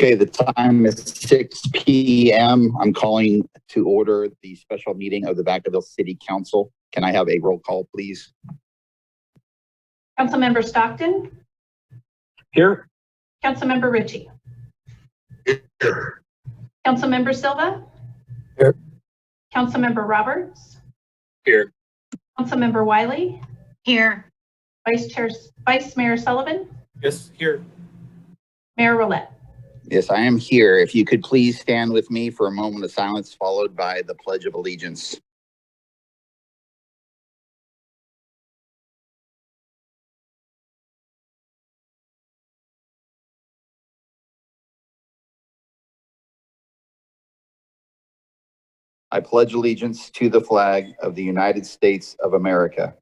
Okay, the time is 6 p.m. I'm calling to order the special meeting of the Vacaville City Council. Can I have a roll call, please? Councilmember Stockton? Here. Councilmember Ritchie? Here. Councilmember Silva? Here. Councilmember Roberts? Here. Councilmember Wiley? Here. Vice Mayor Sullivan? Yes, here. Mayor Roulette? Yes, I am here. If you could please stand with me for a moment of silence, followed by the Pledge of Allegiance. I pledge allegiance to the flag of the United States of America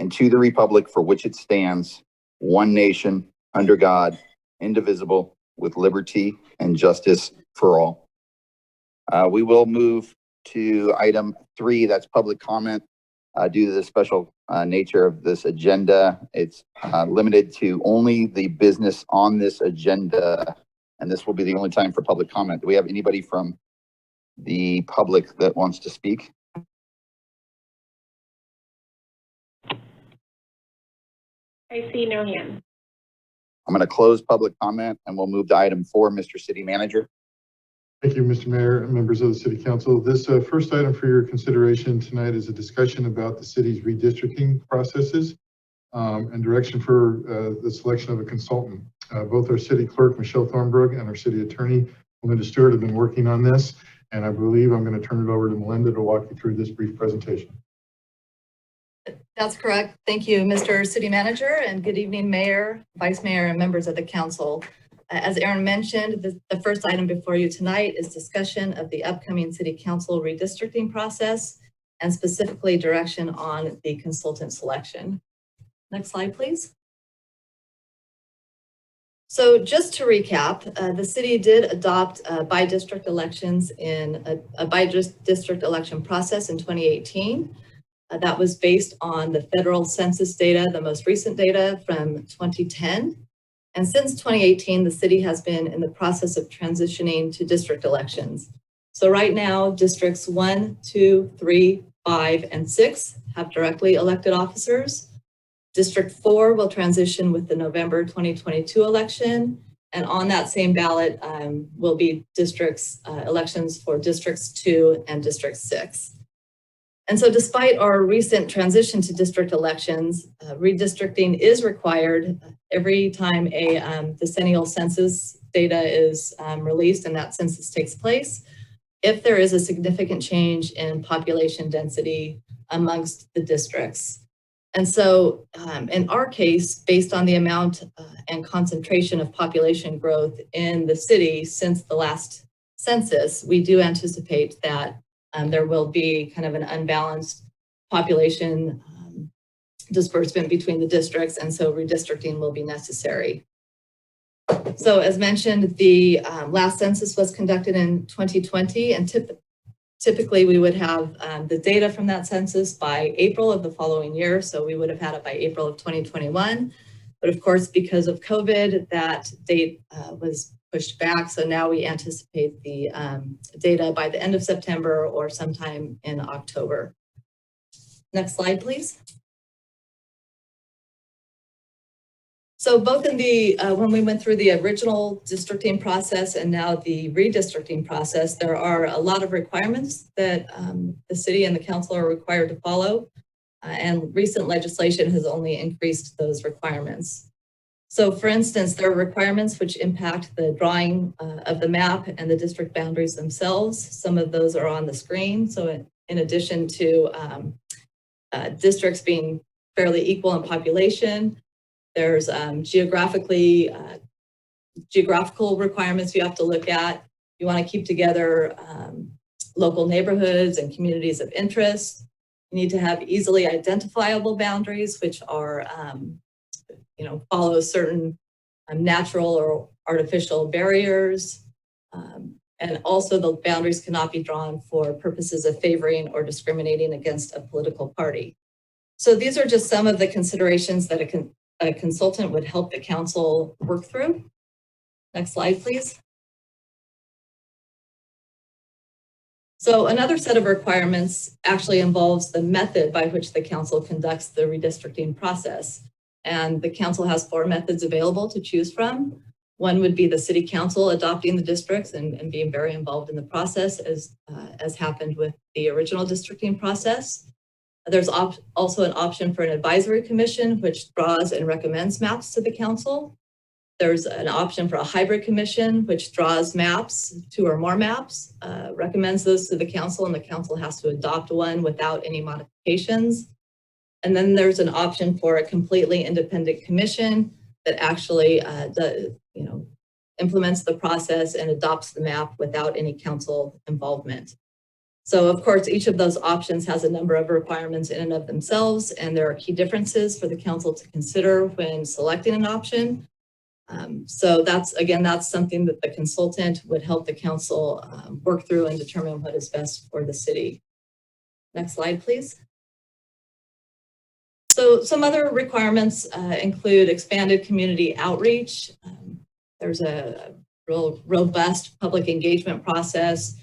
and to the republic for which it stands, one nation, under God, indivisible, with liberty and justice for all. We will move to item 3, that's public comment. Due to the special nature of this agenda, it's limited to only the business on this agenda, and this will be the only time for public comment. Do we have anybody from the public that wants to speak? I see no hands. I'm going to close public comment and we'll move to item 4, Mr. City Manager. Thank you, Mr. Mayor and members of the City Council. This first item for your consideration tonight is a discussion about the city's redistricting processes and direction for the selection of a consultant. Both our City Clerk, Michelle Thornbrook, and our City Attorney, Melinda Stewart, have been working on this, and I believe I'm going to turn it over to Melinda to walk you through this brief presentation. That's correct. Thank you, Mr. City Manager, and good evening, Mayor, Vice Mayor, and members of the Council. As Aaron mentioned, the first item before you tonight is discussion of the upcoming City Council redistricting process and specifically direction on the consultant selection. Next slide, please. So just to recap, the city did adopt by-district elections in a by-district election process in 2018. That was based on the federal census data, the most recent data from 2010. And since 2018, the city has been in the process of transitioning to district elections. So right now, districts 1, 2, 3, 5, and 6 have directly elected officers. District 4 will transition with the November 2022 election. And on that same ballot will be elections for districts 2 and district 6. And so despite our recent transition to district elections, redistricting is required every time a decennial census data is released and that census takes place, if there is a significant change in population density amongst the districts. And so in our case, based on the amount and concentration of population growth in the city since the last census, we do anticipate that there will be kind of an unbalanced population disbursement between the districts, and so redistricting will be necessary. So as mentioned, the last census was conducted in 2020, and typically we would have the data from that census by April of the following year, so we would have had it by April of 2021. But of course, because of COVID, that date was pushed back. So now we anticipate the data by the end of September or sometime in October. Next slide, please. So both in the, when we went through the original districting process and now the redistricting process, there are a lot of requirements that the city and the council are required to follow. And recent legislation has only increased those requirements. So for instance, there are requirements which impact the drawing of the map and the district boundaries themselves. Some of those are on the screen. So in addition to districts being fairly equal in population, there's geographical requirements you have to look at. You want to keep together local neighborhoods and communities of interest. You need to have easily identifiable boundaries, which are follow certain natural or artificial barriers. And also the boundaries cannot be drawn for purposes of favoring or discriminating against a political party. So these are just some of the considerations that a consultant would help the council work through. Next slide, please. So another set of requirements actually involves the method by which the council conducts the redistricting process. And the council has 4 methods available to choose from. One would be the city council adopting the districts and being very involved in the process, as happened with the original districting process. There's also an option for an advisory commission, which draws and recommends maps to the council. There's an option for a hybrid commission, which draws maps, 2 or more maps, recommends those to the council, and the council has to adopt one without any modifications. And then there's an option for a completely independent commission that actually implements the process and adopts the map without any council involvement. So of course, each of those options has a number of requirements in and of themselves, and there are key differences for the council to consider when selecting an option. So that's something that the consultant would help the council work through and determine what is best for the city. Next slide, please. So some other requirements include expanded community outreach. There's a real robust public engagement process.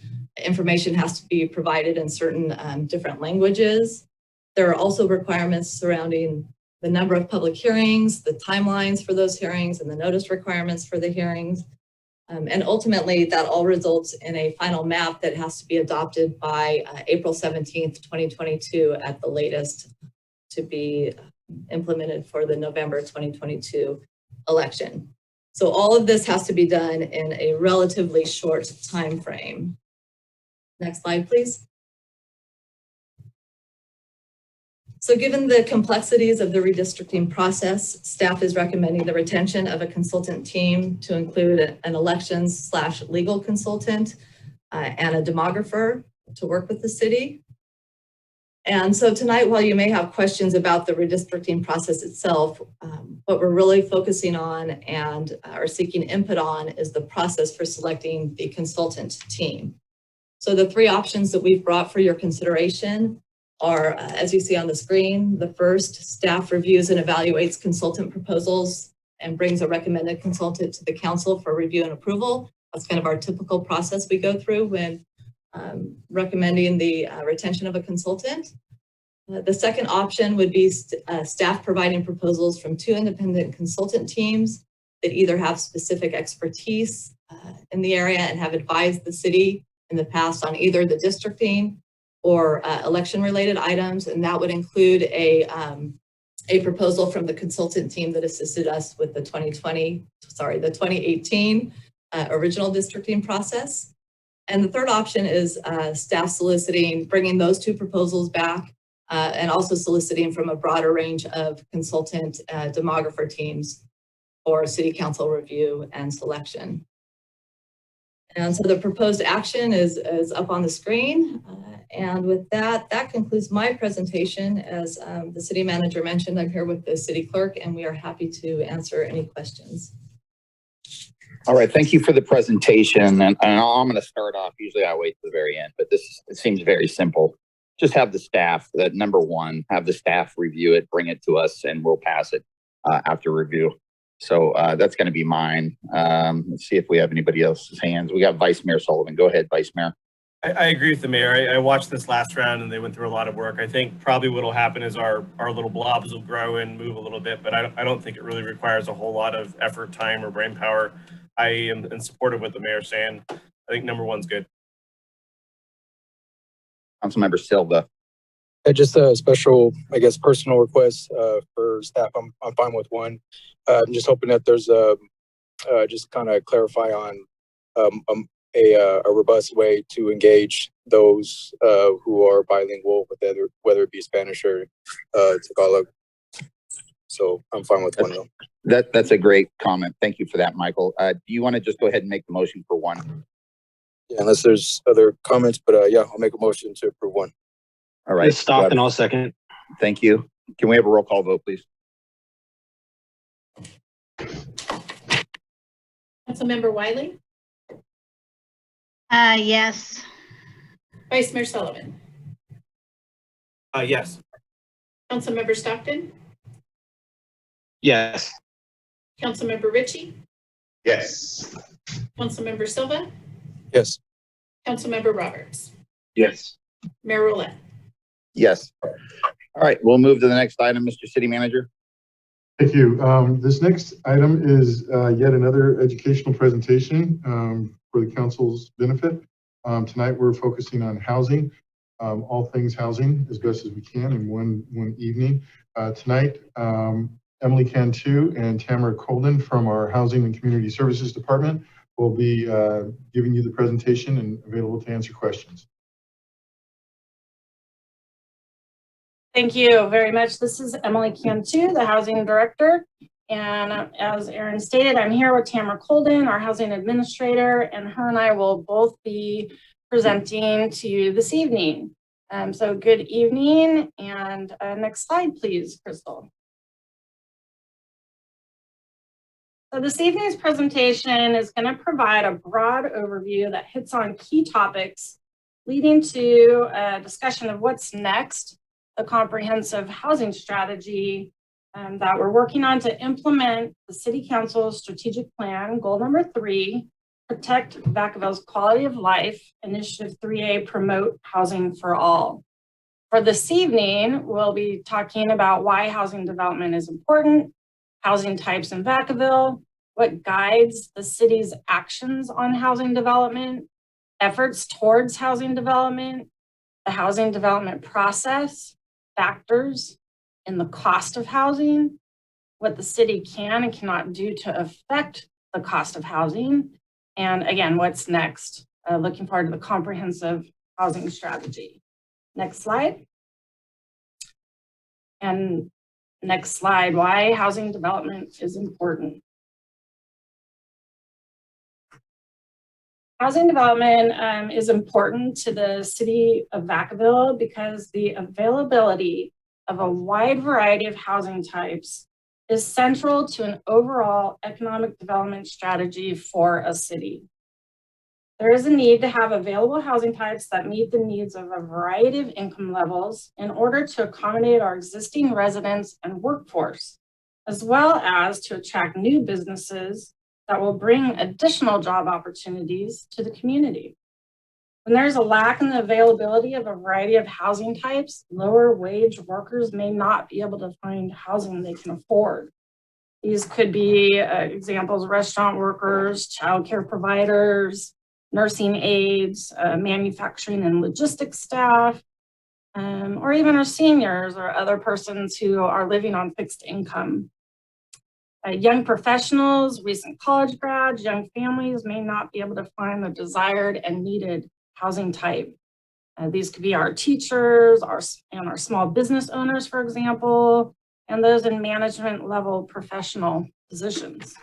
Information has to be provided in certain different languages. There are also requirements surrounding the number of public hearings, the timelines for those hearings, and the notice requirements for the hearings. And ultimately, that all results in a final map that has to be adopted by April 17th, 2022 at the latest, to be implemented for the November 2022 election. So all of this has to be done in a relatively short time frame. Next slide, please. So given the complexities of the redistricting process, staff is recommending the retention of a consultant team to include an elections/legal consultant and a demographer to work with the city. And so tonight, while you may have questions about the redistricting process itself, what we're really focusing on and are seeking input on is the process for selecting the consultant team. So the 3 options that we've brought for your consideration are, as you see on the screen, the first, staff reviews and evaluates consultant proposals and brings a recommended consultant to the council for review and approval. That's kind of our typical process we go through when recommending the retention of a consultant. The second option would be staff providing proposals from 2 independent consultant teams that either have specific expertise in the area and have advised the city in the past on either the districting or election-related items, and that would include a proposal from the consultant team that assisted us with the 2018 original districting process. And the third option is staff soliciting, bringing those 2 proposals back, and also soliciting from a broader range of consultant demographer teams for city council review and selection. And so the proposed action is up on the screen. And with that, that concludes my presentation. As the city manager mentioned, I'm here with the city clerk, and we are happy to answer any questions. All right, thank you for the presentation. And I'm going to start off. Usually I wait to the very end, but it seems very simple. Just have the staff, that number 1, have the staff review it, bring it to us, and we'll pass it after review. So that's going to be mine. Let's see if we have anybody else's hands. We got Vice Mayor Sullivan. Go ahead, Vice Mayor. I agree with the mayor. I watched this last round and they went through a lot of work. I think probably what will happen is our little blobs will grow and move a little bit, but I don't think it really requires a whole lot of effort, time, or brain power. I am in support of what the mayor's saying. I think number 1's good. Councilmember Silva. Just a special, I guess, personal request for staff. I'm fine with 1. I'm just hoping that there's just kind of clarify on a robust way to engage those who are bilingual, whether it be Spanish or Tagalog. So I'm fine with 1 though. That's a great comment. Thank you for that, Michael. Do you want to just go ahead and make the motion for 1? Yeah, unless there's other comments, but yeah, I'll make a motion to approve 1. All right. Stop and I'll second. Thank you. Can we have a roll call vote, please? Councilmember Wiley, Yes. Vice Mayor Sullivan, Yes. Councilmember Stockton, Yes. Councilmember Ritchie, Yes. Councilmember Silva, Yes. Councilmember Roberts. Yes. Mayor Roulette. Yes. All right, we'll move to the next item, Mr. City Manager. Thank you. This next item is yet another educational presentation for the council's benefit. Tonight, we're focusing on housing, all things housing as best as we can in one evening. Tonight, Emily Cantu and Tamara Colden from our Housing and Community Services Department will be giving you the presentation and available to answer questions. Thank you very much. This is Emily Cantu, the Housing Director. And as Erin stated, I'm here with Tamara Colden, our Housing Administrator, and her and I will both be presenting to you this evening. So good evening, and next slide, please, Crystal. So this evening's presentation is going to provide a broad overview that hits on key topics, leading to a discussion of what's next, the comprehensive housing strategy that we're working on to implement the City Council's strategic plan, goal number 3, protect Vacaville's quality of life, initiative 3A, promote housing for all. For this evening, we'll be talking about why housing development is important, housing types in Vacaville, what guides the city's actions on housing development, efforts towards housing development, the housing development process, factors in the cost of housing, what the city can and cannot do to affect the cost of housing, and again, what's next. Looking forward to the comprehensive housing strategy. Next slide. And next slide, why housing development is important. Housing development is important to the city of Vacaville because the availability of a wide variety of housing types is central to an overall economic development strategy for a city. There is a need to have available housing types that meet the needs of a variety of income levels in order to accommodate our existing residents and workforce, as well as to attract new businesses that will bring additional job opportunities to the community. When there's a lack in the availability of a variety of housing types, lower wage workers may not be able to find housing they can afford. These could be examples: restaurant workers, childcare providers, nursing aides, manufacturing and logistics staff, or even our seniors or other persons who are living on fixed income. Young professionals, recent college grads, young families may not be able to find the desired and needed housing type. These could be our teachers, our small business owners, for example, and those in management level professional positions.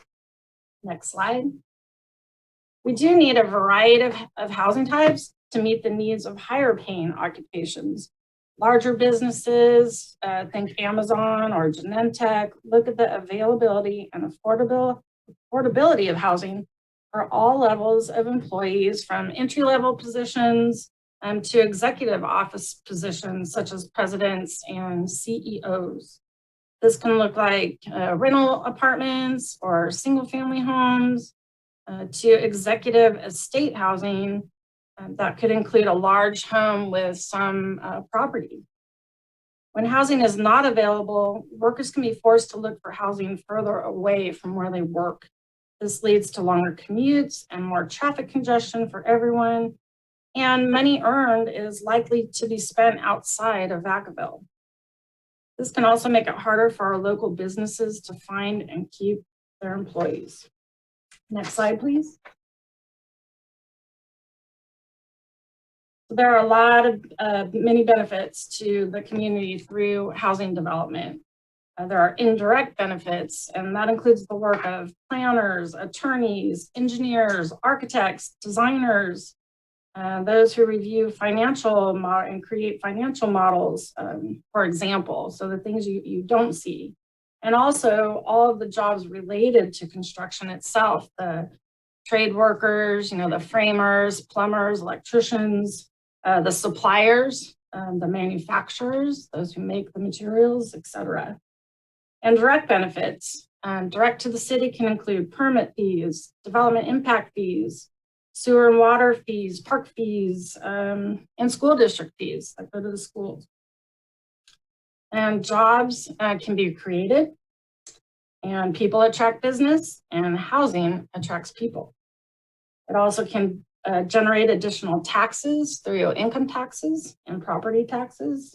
Next slide. We do need a variety of housing types to meet the needs of higher paying occupations. Larger businesses, think Amazon or Genentech, look at the availability and affordability of housing for all levels of employees, from entry-level positions to executive office positions such as presidents and CEOs. This can look like rental apartments or single-family homes to executive estate housing. That could include a large home with some property. When housing is not available, workers can be forced to look for housing further away from where they work. This leads to longer commutes and more traffic congestion for everyone, and money earned is likely to be spent outside of Vacaville. This can also make it harder for our local businesses to find and keep their employees. Next slide, please. There are a lot of many benefits to the community through housing development. There are indirect benefits, and that includes the work of planners, attorneys, engineers, architects, designers, those who review financial and create financial models, for example, so the things you don't see. And also all of the jobs related to construction itself, the trade workers, the framers, plumbers, electricians, the suppliers, the manufacturers, those who make the materials, etc. And direct benefits, direct to the city, can include permit fees, development impact fees, sewer and water fees, park fees, and school district fees that go to the schools. And jobs can be created, and people attract business, and housing attracts people. It also can generate additional taxes through income taxes and property taxes,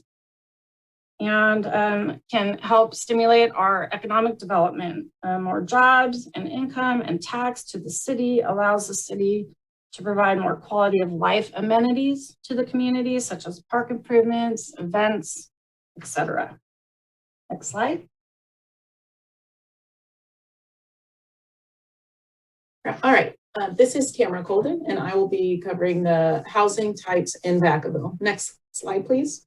and can help stimulate our economic development. More jobs and income and tax to the city allows the city to provide more quality of life amenities to the community, such as park improvements, events, etc. Next slide. All right, this is Tamara Colden, and I will be covering the housing types in Vacaville. Next slide, please.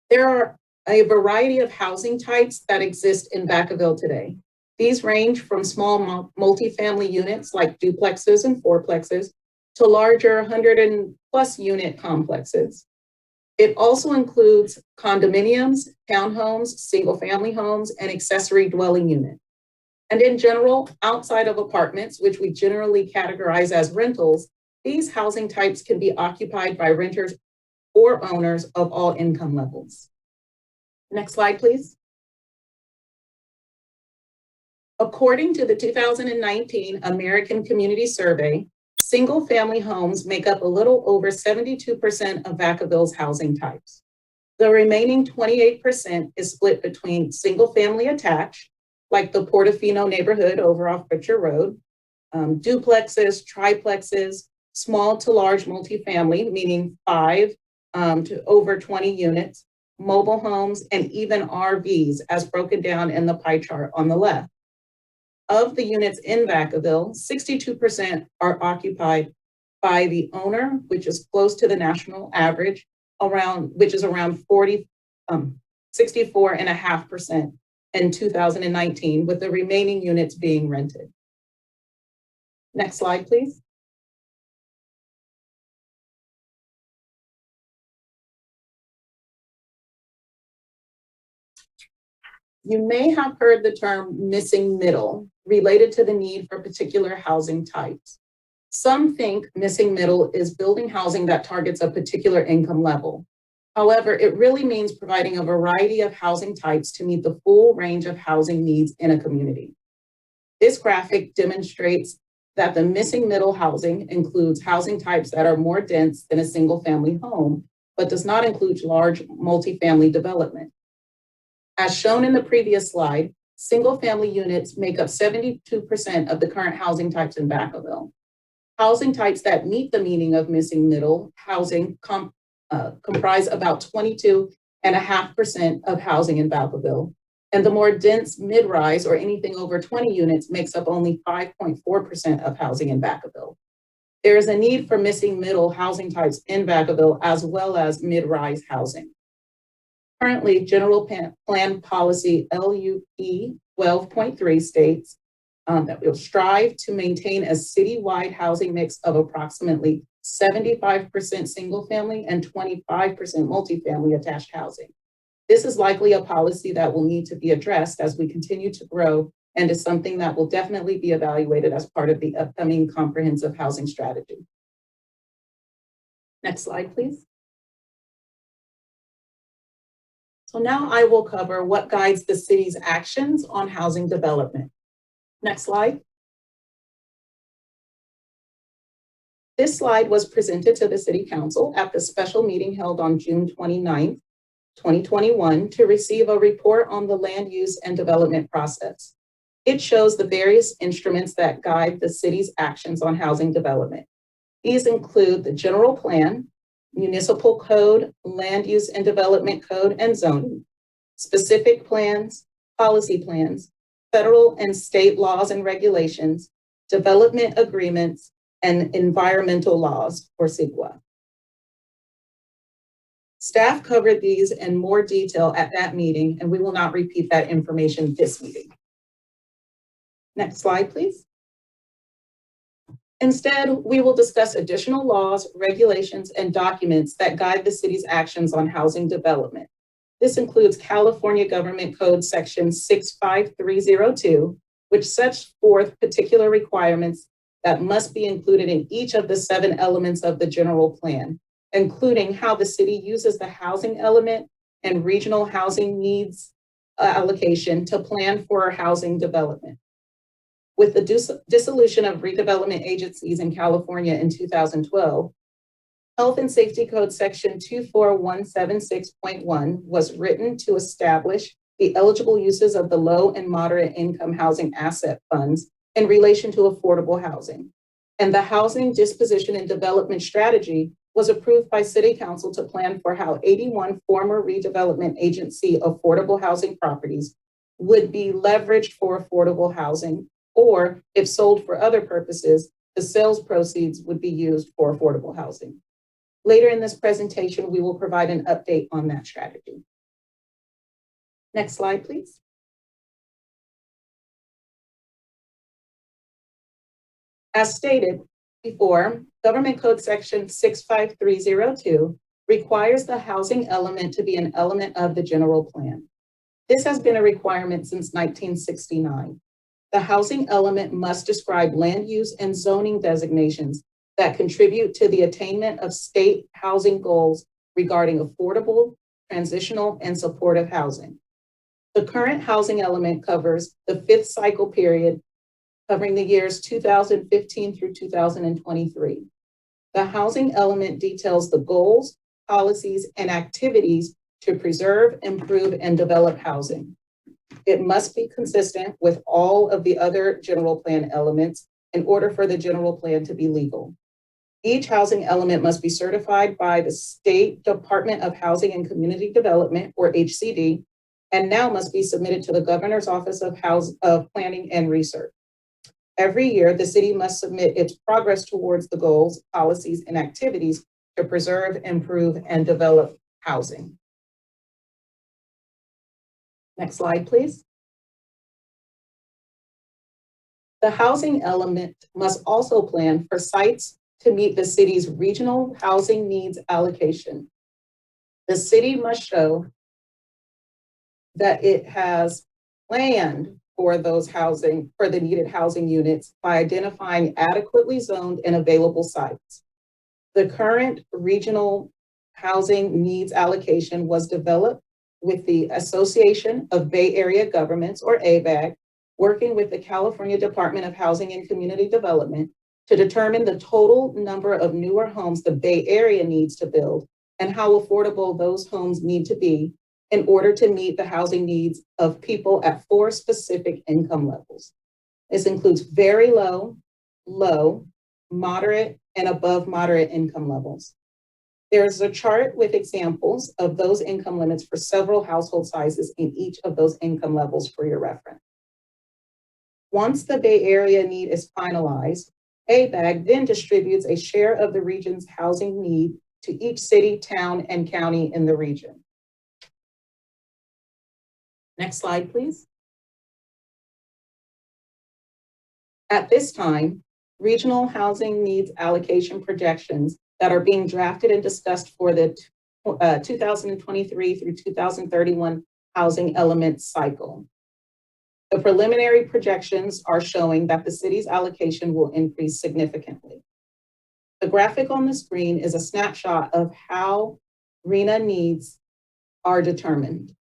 There are a variety of housing types that exist in Vacaville today. These range from small multifamily units like duplexes and fourplexes to larger 100+ unit complexes. It also includes condominiums, townhomes, single-family homes, and accessory dwelling units. And in general, outside of apartments, which we generally categorize as rentals, these housing types can be occupied by renters or owners of all income levels. Next slide, please. According to the 2019 American Community Survey, single-family homes make up a little over 72% of Vacaville's housing types. The remaining 28% is split between single-family attached, like the Portofino neighborhood over off Butcher Road, duplexes, triplexes, small to large multifamily, meaning 5 to over 20 units, mobile homes, and even RVs, as broken down in the pie chart on the left. Of the units in Vacaville, 62% are occupied by the owner, which is close to the national average, which is around 64.5% in 2019, with the remaining units being rented. Next slide, please. You may have heard the term missing middle related to the need for particular housing types. Some think missing middle is building housing that targets a particular income level. However, it really means providing a variety of housing types to meet the full range of housing needs in a community. This graphic demonstrates that the missing middle housing includes housing types that are more dense than a single family home, but does not include large multifamily development. As shown in the previous slide, single-family units make up 72% of the current housing types in Vacaville. Housing types that meet the meaning of missing middle housing comprise about 22.5% of housing in Vacaville, and the more dense mid-rise or anything over 20 units makes up only 5.4% of housing in Vacaville. There is a need for missing middle housing types in Vacaville as well as mid-rise housing. Currently, General Plan Policy LUP 12.3 states that we'll strive to maintain a citywide housing mix of approximately 75% single family and 25% multifamily attached housing. This is likely a policy that will need to be addressed as we continue to grow, and is something that will definitely be evaluated as part of the upcoming comprehensive housing strategy. Next slide, please. So now I will cover what guides the city's actions on housing development. Next slide. This slide was presented to the City Council at the special meeting held on June 29th, 2021 to receive a report on the land use and development process. It shows the various instruments that guide the city's actions on housing development. These include the general plan, municipal code, land use and development code, and zoning, specific plans, policy plans, federal and state laws and regulations, development agreements, and environmental laws, or CEQA. Staff covered these in more detail at that meeting, and we will not repeat that information this meeting. Next slide, please. Instead, we will discuss additional laws, regulations, and documents that guide the city's actions on housing development. This includes California Government Code Section 65302, which sets forth particular requirements that must be included in each of the 7 elements of the general plan, including how the city uses the housing element and regional housing needs allocation to plan for housing development. With the dissolution of redevelopment agencies in California in 2012, Health and Safety Code Section 24176.1 was written to establish the eligible uses of the low and moderate income housing asset funds in relation to affordable housing. And the Housing Disposition and Development Strategy was approved by City Council to plan for how 81 former redevelopment agency affordable housing properties would be leveraged for affordable housing, or if sold for other purposes, the sales proceeds would be used for affordable housing. Later in this presentation, we will provide an update on that strategy. Next slide, please. As stated before, Government Code Section 65302 requires the housing element to be an element of the general plan. This has been a requirement since 1969. The housing element must describe land use and zoning designations that contribute to the attainment of state housing goals regarding affordable, transitional, and supportive housing. The current housing element covers the 5th cycle period, covering the years 2015 through 2023. The housing element details the goals, policies, and activities to preserve, improve, and develop housing. It must be consistent with all of the other general plan elements in order for the general plan to be legal. Each housing element must be certified by the State Department of Housing and Community Development, or HCD, and now must be submitted to the Governor's Office of Planning and Research. Every year, the city must submit its progress towards the goals, policies, and activities to preserve, improve, and develop housing. Next slide, please. The housing element must also plan for sites to meet the city's regional housing needs allocation. The city must show that it has planned for the needed housing units by identifying adequately zoned and available sites. The current regional housing needs allocation was developed with the Association of Bay Area Governments, or ABAG, working with the California Department of Housing and Community Development to determine the total number of newer homes the Bay Area needs to build and how affordable those homes need to be in order to meet the housing needs of people at 4 specific income levels. This includes very low, low, moderate, and above moderate income levels. There's a chart with examples of those income limits for several household sizes in each of those income levels for your reference. Once the Bay Area need is finalized, ABAG then distributes a share of the region's housing need to each city, town, and county in the region. Next slide, please. At this time, regional housing needs allocation projections that are being drafted and discussed for the 2023 through 2031 housing element cycle. The preliminary projections are showing that the city's allocation will increase significantly. The graphic on the screen is a snapshot of how RHNA needs are determined.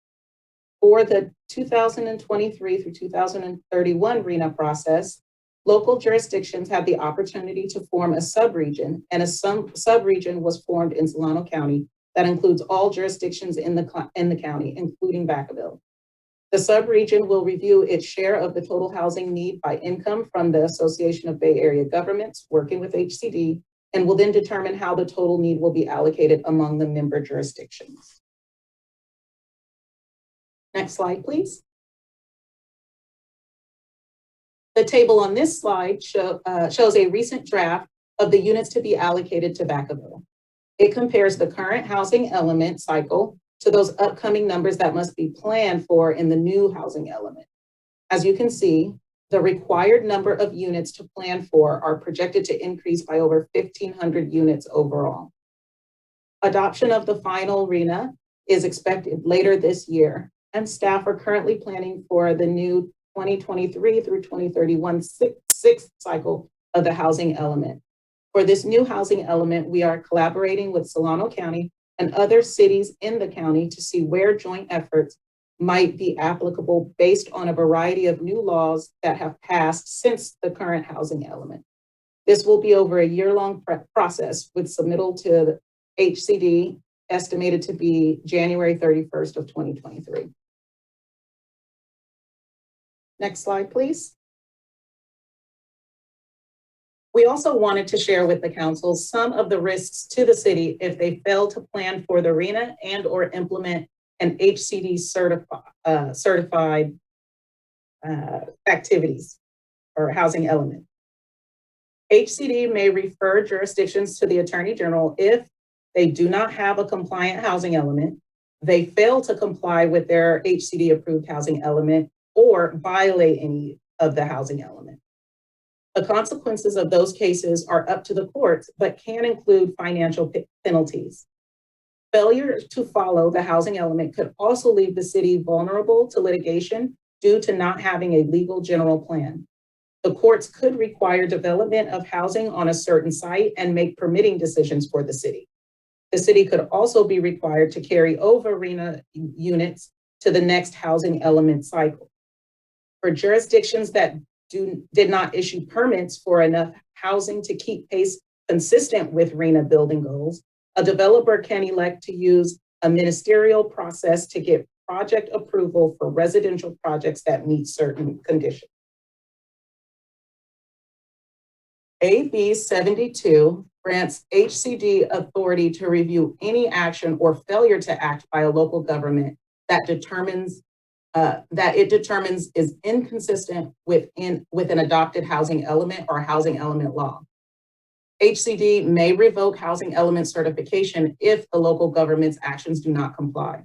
For the 2023 through 2031 RHNA process, local jurisdictions have the opportunity to form a subregion, and a subregion was formed in Solano County that includes all jurisdictions in the county, including Vacaville. The subregion will review its share of the total housing need by income from the Association of Bay Area Governments, working with HCD, and will then determine how the total need will be allocated among the member jurisdictions. Next slide, please. The table on this slide shows a recent draft of the units to be allocated to Vacaville. It compares the current housing element cycle to those upcoming numbers that must be planned for in the new housing element. As you can see, the required number of units to plan for are projected to increase by over 1,500 units overall. Adoption of the final RHNA is expected later this year, and staff are currently planning for the new 2023 through 2031 sixth cycle of the housing element. For this new housing element, we are collaborating with Solano County and other cities in the county to see where joint efforts might be applicable based on a variety of new laws that have passed since the current housing element. This will be over a year-long process with submittal to the HCD estimated to be January 31st of 2023. Next slide, please. We also wanted to share with the council some of the risks to the city if they fail to plan for the RENA and or implement an HCD certified activities or housing element. HCD may refer jurisdictions to the Attorney General if they do not have a compliant housing element, they fail to comply with their HCD approved housing element, or violate any of the housing element. The consequences of those cases are up to the courts, but can include financial penalties. Failure to follow the housing element could also leave the city vulnerable to litigation due to not having a legal general plan. The courts could require development of housing on a certain site and make permitting decisions for the city. The city could also be required to carry over RENA units to the next housing element cycle. For jurisdictions that did not issue permits for enough housing to keep pace consistent with RENA building goals, a developer can elect to use a ministerial process to get project approval for residential projects that meet certain conditions. AB 72 grants HCD authority to review any action or failure to act by a local government that it determines is inconsistent with an adopted housing element or housing element law. HCD may revoke housing element certification if the local government's actions do not comply.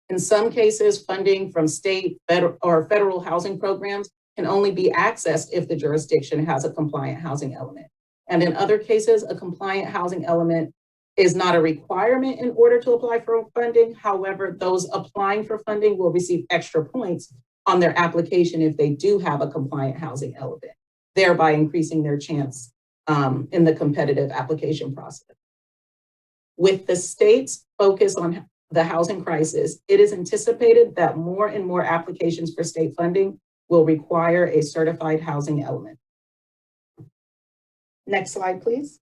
In some cases, funding from state, federal housing programs can only be accessed if the jurisdiction has a compliant housing element. And in other cases, a compliant housing element is not a requirement in order to apply for funding. However, those applying for funding will receive extra points on their application if they do have a compliant housing element, thereby increasing their chance in the competitive application process. With the state's focus on the housing crisis, it is anticipated that more and more applications for state funding will require a certified housing element. Next slide, please.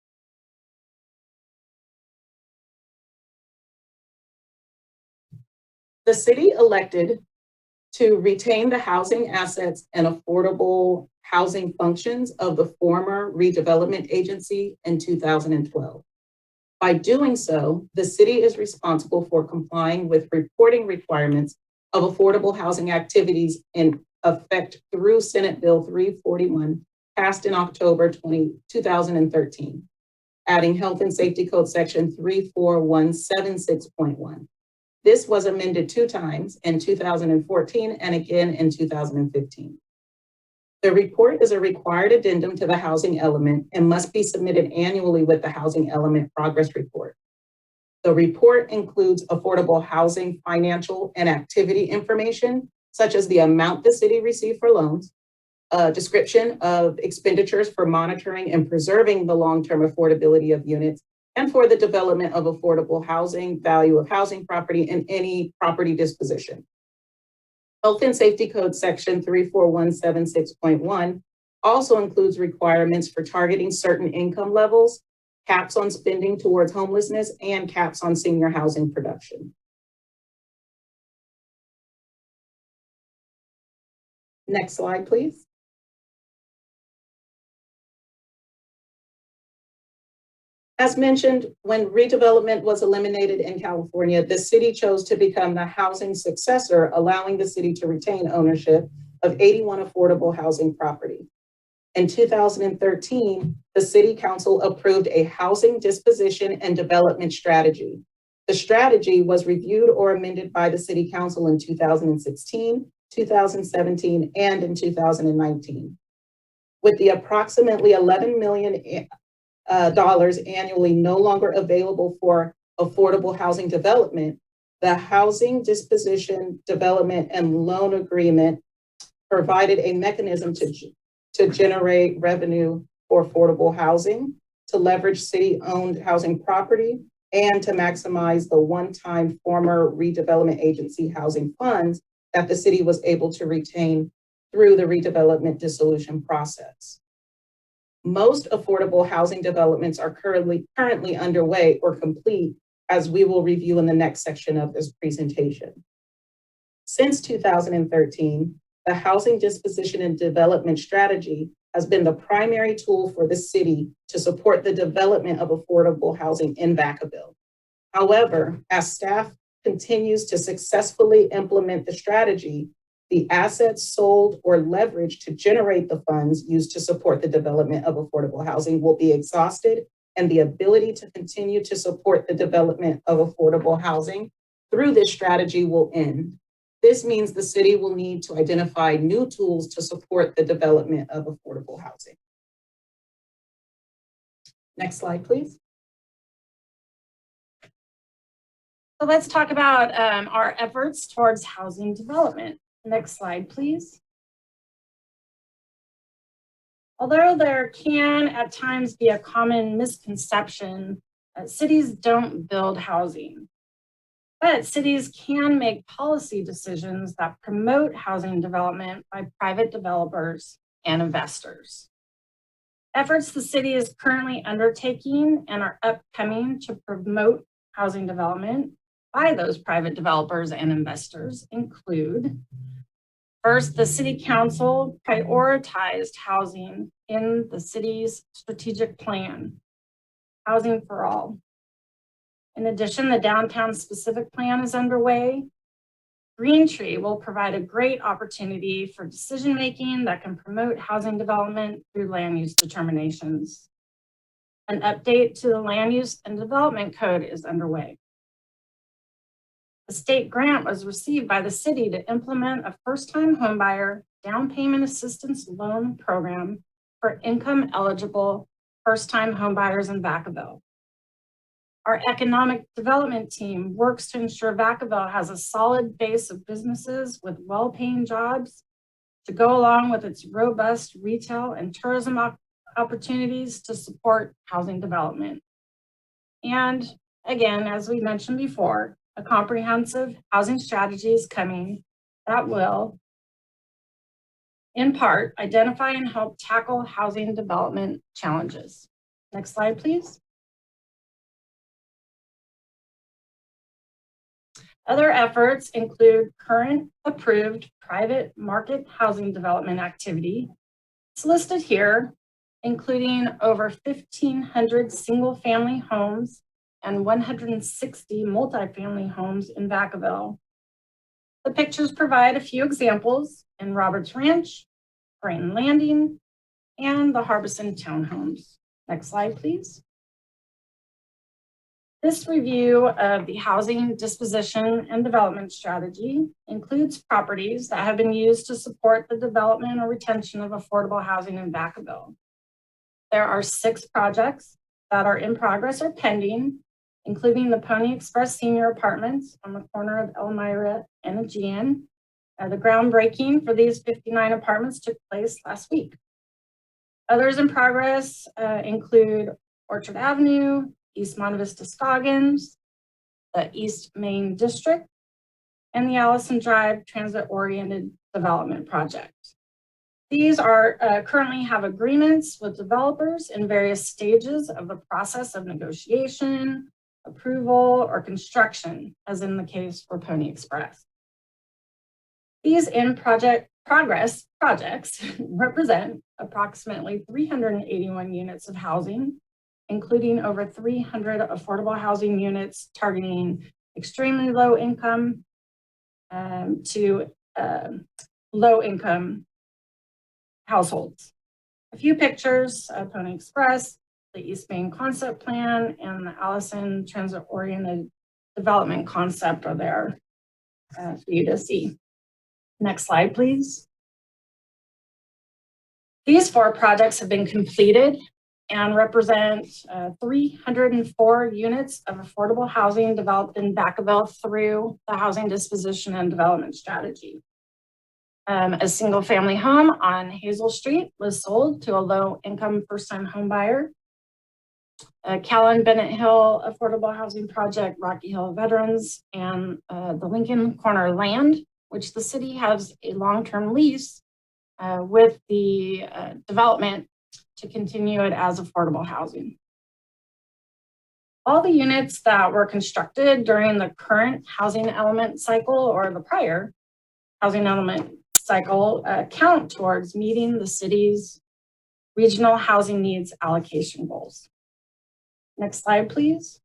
The city elected to retain the housing assets and affordable housing functions of the former redevelopment agency in 2012. By doing so, the city is responsible for complying with reporting requirements of affordable housing activities in effect through Senate Bill 341, passed in October 2013, adding Health and Safety Code Section 34176.1. This was amended 2 times in 2014 and again in 2015. The report is a required addendum to the housing element and must be submitted annually with the housing element progress report. The report includes affordable housing financial and activity information, such as the amount the city received for loans, a description of expenditures for monitoring and preserving the long-term affordability of units, and for the development of affordable housing, value of housing property, and any property disposition. Health and Safety Code Section 34176.1 also includes requirements for targeting certain income levels, caps on spending towards homelessness, and caps on senior housing production. Next slide, please. As mentioned, when redevelopment was eliminated in California, the city chose to become the housing successor, allowing the city to retain ownership of 81 affordable housing properties. In 2013, the City Council approved a housing disposition and development strategy. The strategy was reviewed or amended by the City Council in 2016, 2017, and in 2019. With the approximately $11 million annually no longer available for affordable housing development, the housing disposition, development, and loan agreement provided a mechanism to generate revenue for affordable housing, to leverage city-owned housing property, and to maximize the one-time former redevelopment agency housing funds that the city was able to retain through the redevelopment dissolution process. Most affordable housing developments are currently underway or complete, as we will review in the next section of this presentation. Since 2013, the Housing Disposition and Development Strategy has been the primary tool for the city to support the development of affordable housing in Vacaville. However, as staff continues to successfully implement the strategy, the assets sold or leveraged to generate the funds used to support the development of affordable housing will be exhausted, and the ability to continue to support the development of affordable housing through this strategy will end. This means the city will need to identify new tools to support the development of affordable housing. Next slide, please. So let's talk about our efforts towards housing development. Next slide, please. Although there can at times be a common misconception that cities don't build housing, but cities can make policy decisions that promote housing development by private developers and investors. Efforts the city is currently undertaking and are upcoming to promote housing development by those private developers and investors include: first, the City Council prioritized housing in the city's strategic plan, Housing for All. In addition, the downtown specific plan is underway. Green Tree will provide a great opportunity for decision-making that can promote housing development through land use determinations. An update to the Land Use and Development Code is underway. A state grant was received by the city to implement a first-time homebuyer down payment assistance loan program for income-eligible first-time homebuyers in Vacaville. Our economic development team works to ensure Vacaville has a solid base of businesses with well-paying jobs to go along with its robust retail and tourism opportunities to support housing development. And again, as we mentioned before, a comprehensive housing strategy is coming that will, in part, identify and help tackle housing development challenges. Next slide, please. Other efforts include current approved private market housing development activity. It's listed here, including over 1,500 single-family homes and 160 multifamily homes in Vacaville. The pictures provide a few examples in Roberts Ranch, Brayton Landing, and the Harbison Townhomes. Next slide, please. This review of the Housing Disposition and Development Strategy includes properties that have been used to support the development or retention of affordable housing in Vacaville. There are 6 projects that are in progress or pending, including the Pony Express Senior Apartments on the corner of Elmira and Aegean. The groundbreaking for these 59 apartments took place last week. Others in progress include Orchard Avenue, East Monte Vista Scoggins, the East Main District, and the Allison Drive Transit-Oriented Development Project. These are currently have agreements with developers in various stages of the process of negotiation, approval, or construction, as in the case for Pony Express. These progress projects represent approximately 381 units of housing, including over 300 affordable housing units targeting extremely low income to low income households. A few pictures of Pony Express, the East Main Concept Plan, and the Allison Transit-Oriented Development Concept are there for you to see. Next slide, please. These 4 projects have been completed and represent 304 units of affordable housing developed in Vacaville through the Housing Disposition and Development Strategy. A single family home on Hazel Street was sold to a low income first time home buyer. Callan Bennett Hill Affordable Housing Project, Rocky Hill Veterans, and the Lincoln Corner land, which the city has a long-term lease with the development to continue it as affordable housing. All the units that were constructed during the current housing element cycle or the prior housing element cycle count towards meeting the city's regional housing needs allocation goals. Next slide, please.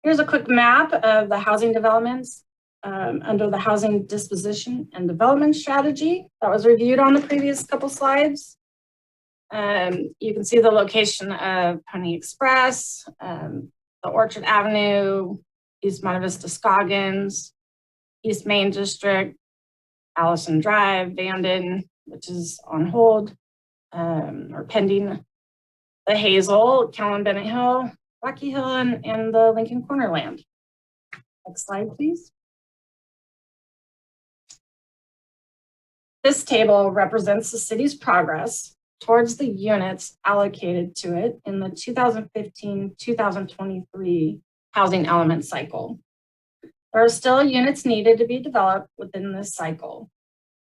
Here's a quick map of the housing developments under the housing disposition and development strategy that was reviewed on the previous couple slides. You can see the location of Pony Express, the Orchard Avenue, East Monte Vista Scoggins, East Main District, Allison Drive, Vanden, which is on hold or pending, the Hazel, Callan Bennett Hill, Rocky Hill, and the Lincoln Corner land. Next slide, please. This table represents the city's progress towards the units allocated to it in the 2015-2023 housing element cycle. There are still units needed to be developed within this cycle.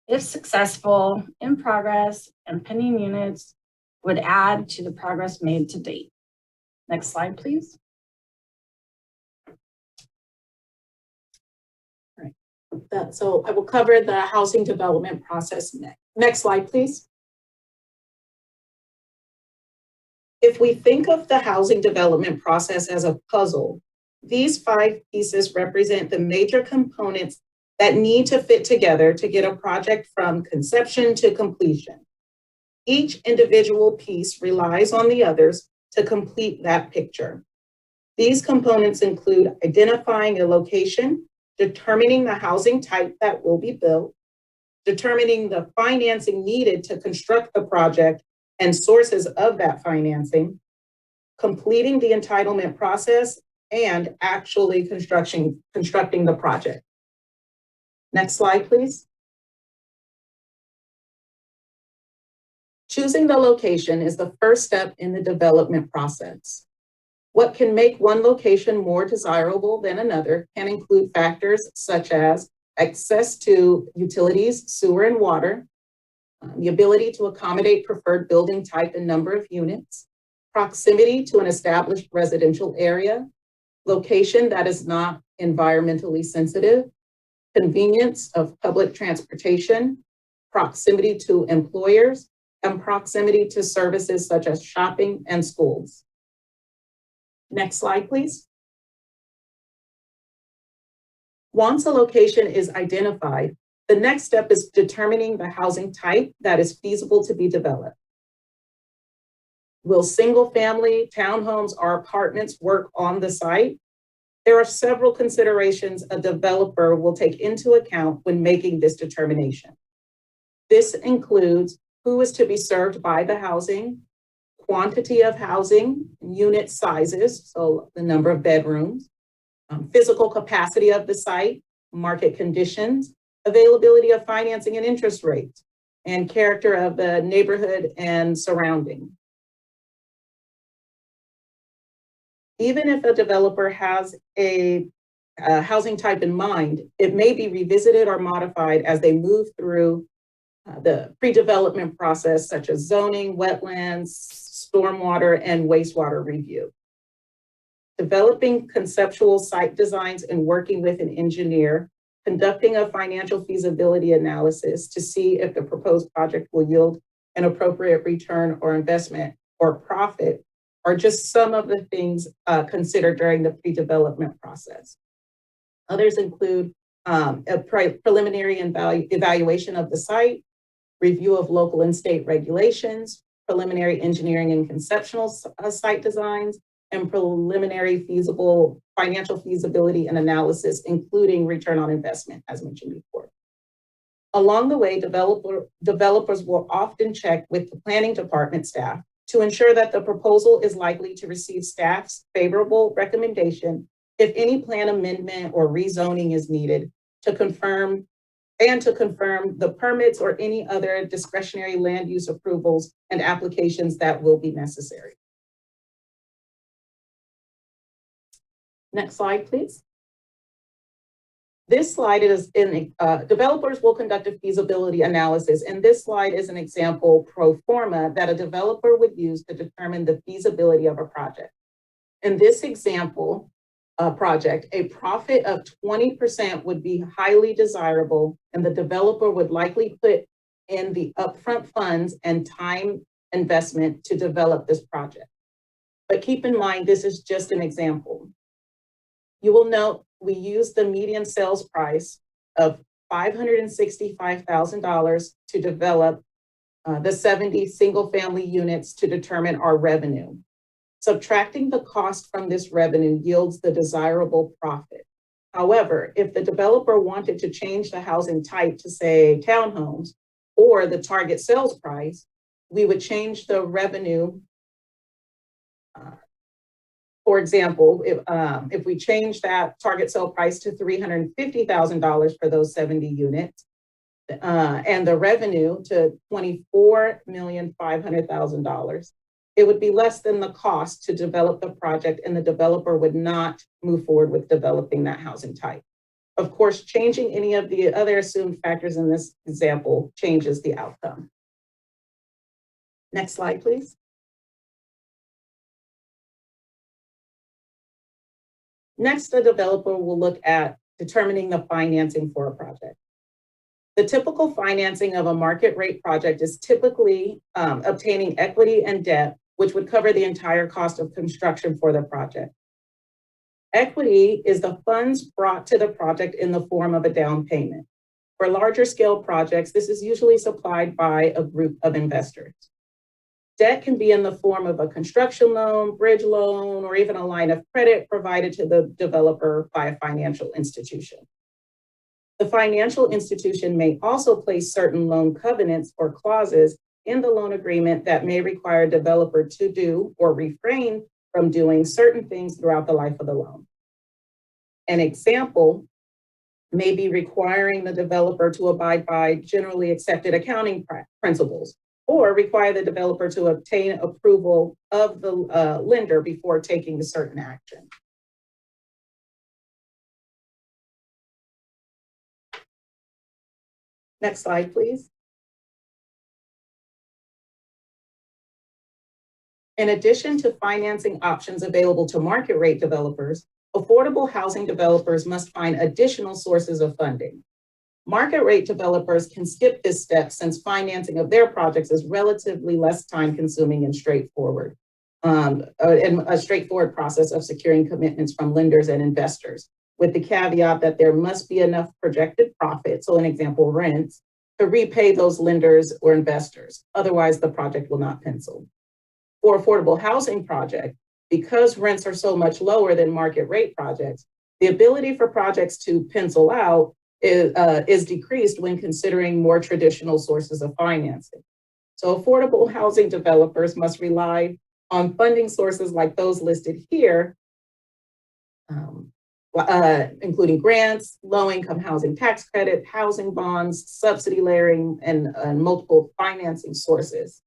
If successful, in progress, and pending units would add to the progress made to date. Next slide, please. All right. So I will cover the housing development process next. Next slide, please. If we think of the housing development process as a puzzle, these 5 pieces represent the major components that need to fit together to get a project from conception to completion. Each individual piece relies on the others to complete that picture. These components include identifying a location, determining the housing type that will be built, determining the financing needed to construct the project and sources of that financing, completing the entitlement process, and actually constructing the project. Next slide, please. Choosing the location is the first step in the development process. What can make one location more desirable than another can include factors such as access to utilities, sewer, and water, the ability to accommodate preferred building type and number of units, proximity to an established residential area, location that is not environmentally sensitive, convenience of public transportation, proximity to employers, and proximity to services such as shopping and schools. Next slide, please. Once a location is identified, the next step is determining the housing type that is feasible to be developed. Will single-family, townhomes, or apartments work on the site? There are several considerations a developer will take into account when making this determination. This includes who is to be served by the housing, quantity of housing, unit sizes, so the number of bedrooms, physical capacity of the site, market conditions, availability of financing and interest rates, and character of the neighborhood and surrounding. Even if a developer has a housing type in mind, it may be revisited or modified as they move through the pre-development process, such as zoning, wetlands, stormwater, and wastewater review. Developing conceptual site designs and working with an engineer, conducting a financial feasibility analysis to see if the proposed project will yield an appropriate return or investment or profit are just some of the things considered during the pre-development process. Others include a preliminary evaluation of the site, review of local and state regulations, preliminary engineering and conceptual site designs, and preliminary financial feasibility and analysis, including return on investment, as mentioned before. Along the way, developers will often check with the planning department staff to ensure that the proposal is likely to receive staff's favorable recommendation if any plan amendment or rezoning is needed, to confirm the permits or any other discretionary land use approvals and applications that will be necessary. Next slide, please. This slide is developers will conduct a feasibility analysis, and this slide is an example pro forma that a developer would use to determine the feasibility of a project. In this example project, a profit of 20% would be highly desirable, and the developer would likely put in the upfront funds and time investment to develop this project. But keep in mind, this is just an example. You will note we use the median sales price of $565,000 to develop the 70 single-family units to determine our revenue. Subtracting the cost from this revenue yields the desirable profit. However, if the developer wanted to change the housing type to, say, townhomes or the target sales price, we would change the revenue. For example, if we change that target sale price to $350,000 for those 70 units, and the revenue to $24,500,000, it would be less than the cost to develop the project, and the developer would not move forward with developing that housing type. Of course, changing any of the other assumed factors in this example changes the outcome. Next slide, please. Next, the developer will look at determining the financing for a project. The typical financing of a market rate project is typically obtaining equity and debt, which would cover the entire cost of construction for the project. Equity is the funds brought to the project in the form of a down payment. For larger scale projects, this is usually supplied by a group of investors. Debt can be in the form of a construction loan, bridge loan, or even a line of credit provided to the developer by a financial institution. The financial institution may also place certain loan covenants or clauses in the loan agreement that may require a developer to do or refrain from doing certain things throughout the life of the loan. An example may be requiring the developer to abide by generally accepted accounting principles, or require the developer to obtain approval of the lender before taking a certain action. Next slide, please. In addition to financing options available to market rate developers, affordable housing developers must find additional sources of funding. Market rate developers can skip this step since financing of their projects is relatively less time consuming and straightforward, and a straightforward process of securing commitments from lenders and investors, with the caveat that there must be enough projected profit, so an example, rents, to repay those lenders or investors. Otherwise, the project will not pencil. For affordable housing project, because rents are so much lower than market rate projects, the ability for projects to pencil out is decreased when considering more traditional sources of financing. So affordable housing developers must rely on funding sources like those listed here, including grants, low-income housing tax credit, housing bonds, subsidy layering, and multiple financing sources.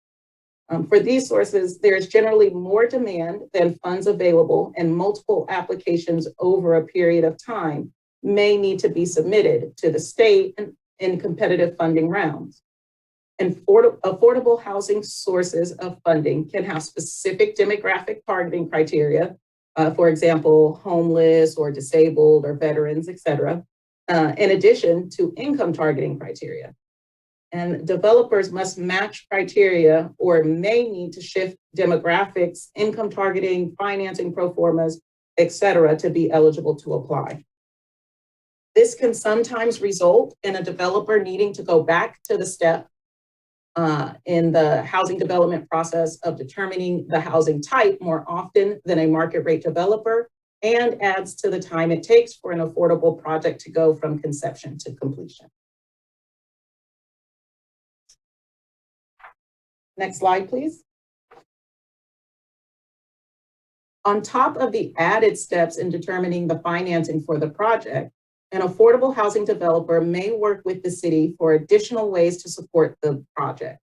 For these sources, there's generally more demand than funds available, and multiple applications over a period of time may need to be submitted to the state in competitive funding rounds. And affordable housing sources of funding can have specific demographic targeting criteria, for example, homeless or disabled or veterans, et cetera, in addition to income targeting criteria. And developers must match criteria or may need to shift demographics, income targeting, financing pro formas, et cetera, to be eligible to apply. This can sometimes result in a developer needing to go back to the step in the housing development process of determining the housing type more often than a market rate developer, and adds to the time it takes for an affordable project to go from conception to completion. Next slide, please. On top of the added steps in determining the financing for the project, An affordable housing developer may work with the city for additional ways to support the project.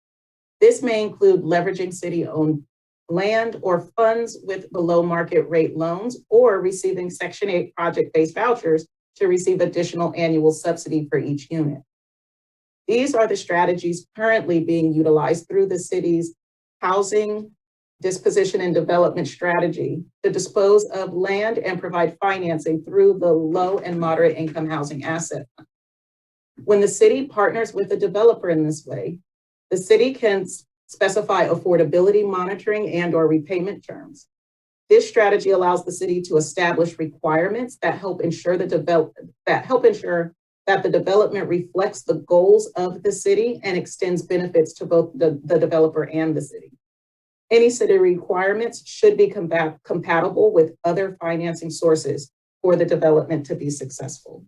This may include leveraging city-owned land or funds with below market rate loans, or receiving Section 8 project-based vouchers to receive additional annual subsidy for each unit. These are the strategies currently being utilized through the city's housing disposition and development strategy to dispose of land and provide financing through the low and moderate income housing asset fund. When the city partners with a developer in this way, the city can specify affordability monitoring and or repayment terms. This strategy allows the city to establish requirements that help ensure that the development reflects the goals of the city and extends benefits to both the developer and the city. Any city requirements should be compatible with other financing sources for the development to be successful.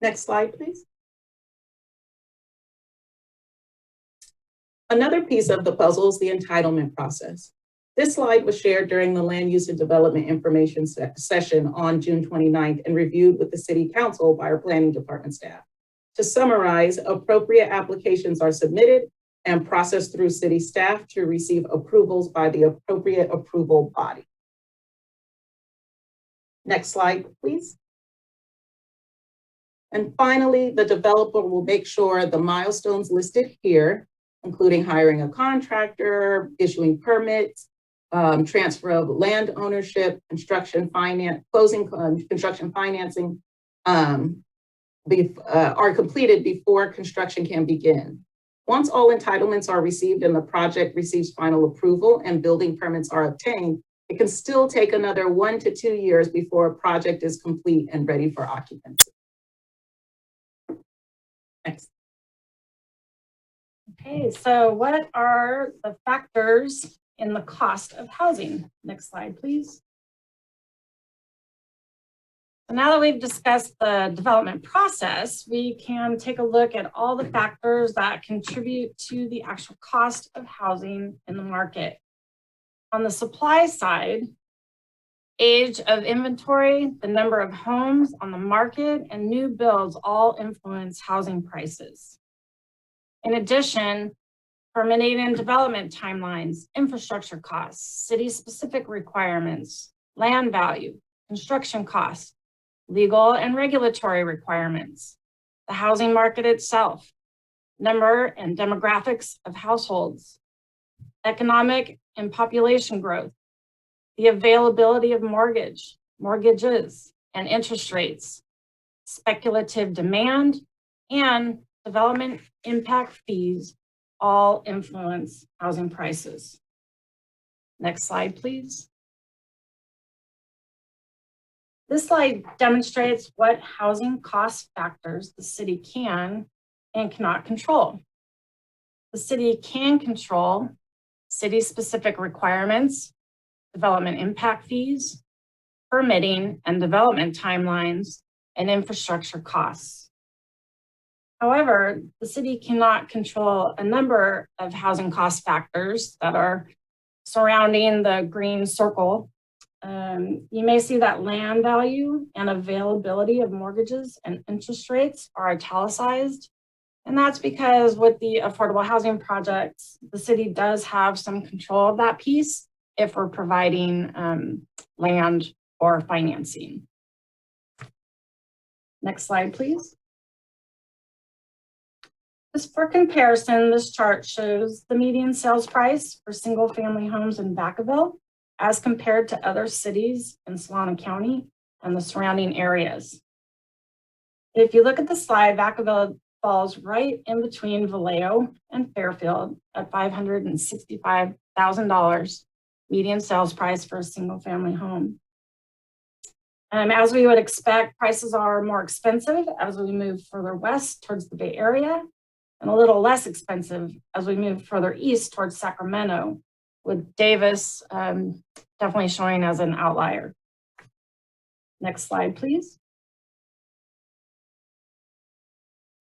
Next slide, please. Another piece of the puzzle is the entitlement process. This slide was shared during the Land Use and Development Information session on June 29th and reviewed with the City Council by our Planning Department staff. To summarize, appropriate applications are submitted and processed through city staff to receive approvals by the appropriate approval body. Next slide, please. And finally, the developer will make sure the milestones listed here, including hiring a contractor, issuing permits, transfer of land ownership, construction finance, closing construction financing, are completed before construction can begin. Once all entitlements are received and the project receives final approval and building permits are obtained, it can still take another 1 to 2 years before a project is complete and ready for occupancy. Next. Okay, so what are the factors in the cost of housing? Next slide, please. So now that we've discussed the development process, we can take a look at all the factors that contribute to the actual cost of housing in the market. On the supply side, age of inventory, the number of homes on the market, and new builds all influence housing prices. In addition, permitting and development timelines, infrastructure costs, city-specific requirements, land value, construction costs, legal and regulatory requirements, the housing market itself, number and demographics of households, economic and population growth, the availability of mortgages, and interest rates, speculative demand, and development impact fees all influence housing prices. Next slide, please. This slide demonstrates what housing cost factors the city can and cannot control. The city can control city-specific requirements, development impact fees, permitting and development timelines, and infrastructure costs. However, the city cannot control a number of housing cost factors that are surrounding the green circle. You may see that land value and availability of mortgages and interest rates are italicized. And that's because with the affordable housing projects, the city does have some control of that piece if we're providing land or financing. Next slide, please. Just for comparison, this chart shows the median sales price for single-family homes in Vacaville as compared to other cities in Solano County and the surrounding areas. If you look at the slide, Vacaville falls right in between Vallejo and Fairfield at $565,000 median sales price for a single-family home. As we would expect, prices are more expensive as we move further west towards the Bay Area, and a little less expensive as we move further east towards Sacramento, with Davis definitely showing as an outlier. Next slide, please.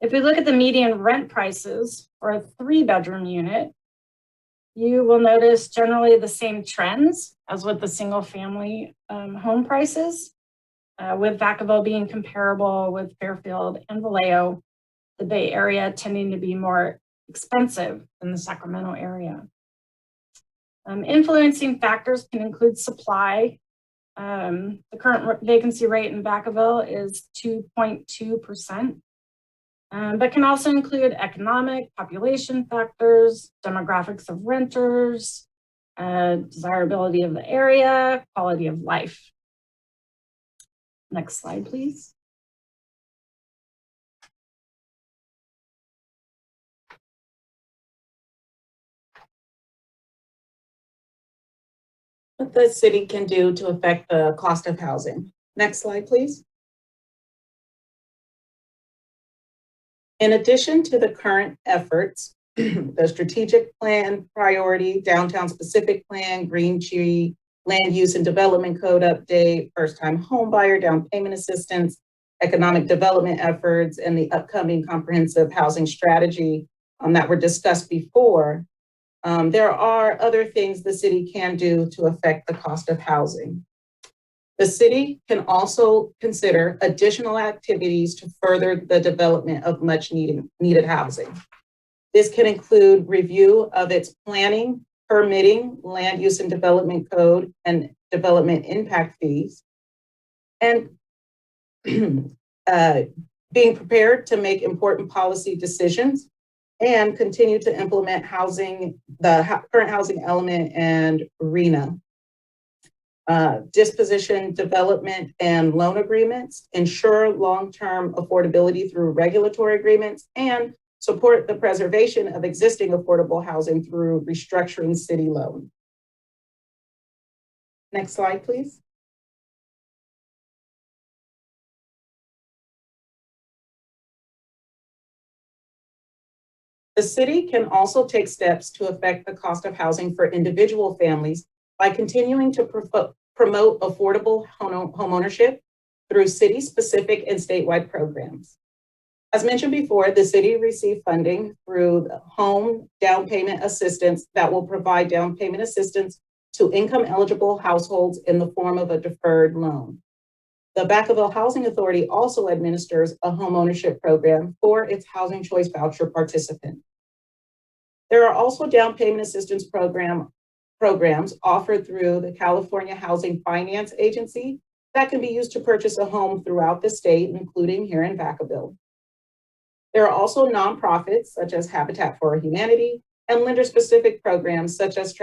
If we look at the median rent prices for a 3-bedroom unit, you will notice generally the same trends as with the single family home prices. with Vacaville being comparable with Fairfield and Vallejo, the Bay Area tending to be more expensive than the Sacramento area. Influencing factors can include supply. The current vacancy rate in Vacaville is 2.2%, but can also include economic, population factors, demographics of renters, desirability of the area, quality of life. Next slide, please. What the city can do to affect the cost of housing. Next slide, please. In addition to the current efforts, the strategic plan priority, downtown specific plan, Green Tree, land use and development code update, first time home buyer down payment assistance, economic development efforts, and the upcoming comprehensive housing strategy that were discussed before, there are other things the city can do to affect the cost of housing. The city can also consider additional activities to further the development of much needed housing. This can include review of its planning, permitting, land use and development code, and development impact fees, and being prepared to make important policy decisions and continue to implement the current housing element and RENA. Disposition, development, and loan agreements, ensure long-term affordability through regulatory agreements, and support the preservation of existing affordable housing through restructuring city loan. Next slide, please. The city can also take steps to affect the cost of housing for individual families by continuing to promote affordable homeownership through city-specific and statewide programs. As mentioned before, the city received funding through the home down payment assistance that will provide down payment assistance to income-eligible households in the form of a deferred loan. The Vacaville Housing Authority also administers a homeownership program for its Housing Choice Voucher participants. There are also down payment assistance programs offered through the California Housing Finance Agency that can be used to purchase a home throughout the state, including here in Vacaville. There are also nonprofits such as Habitat for Humanity and lender-specific programs such as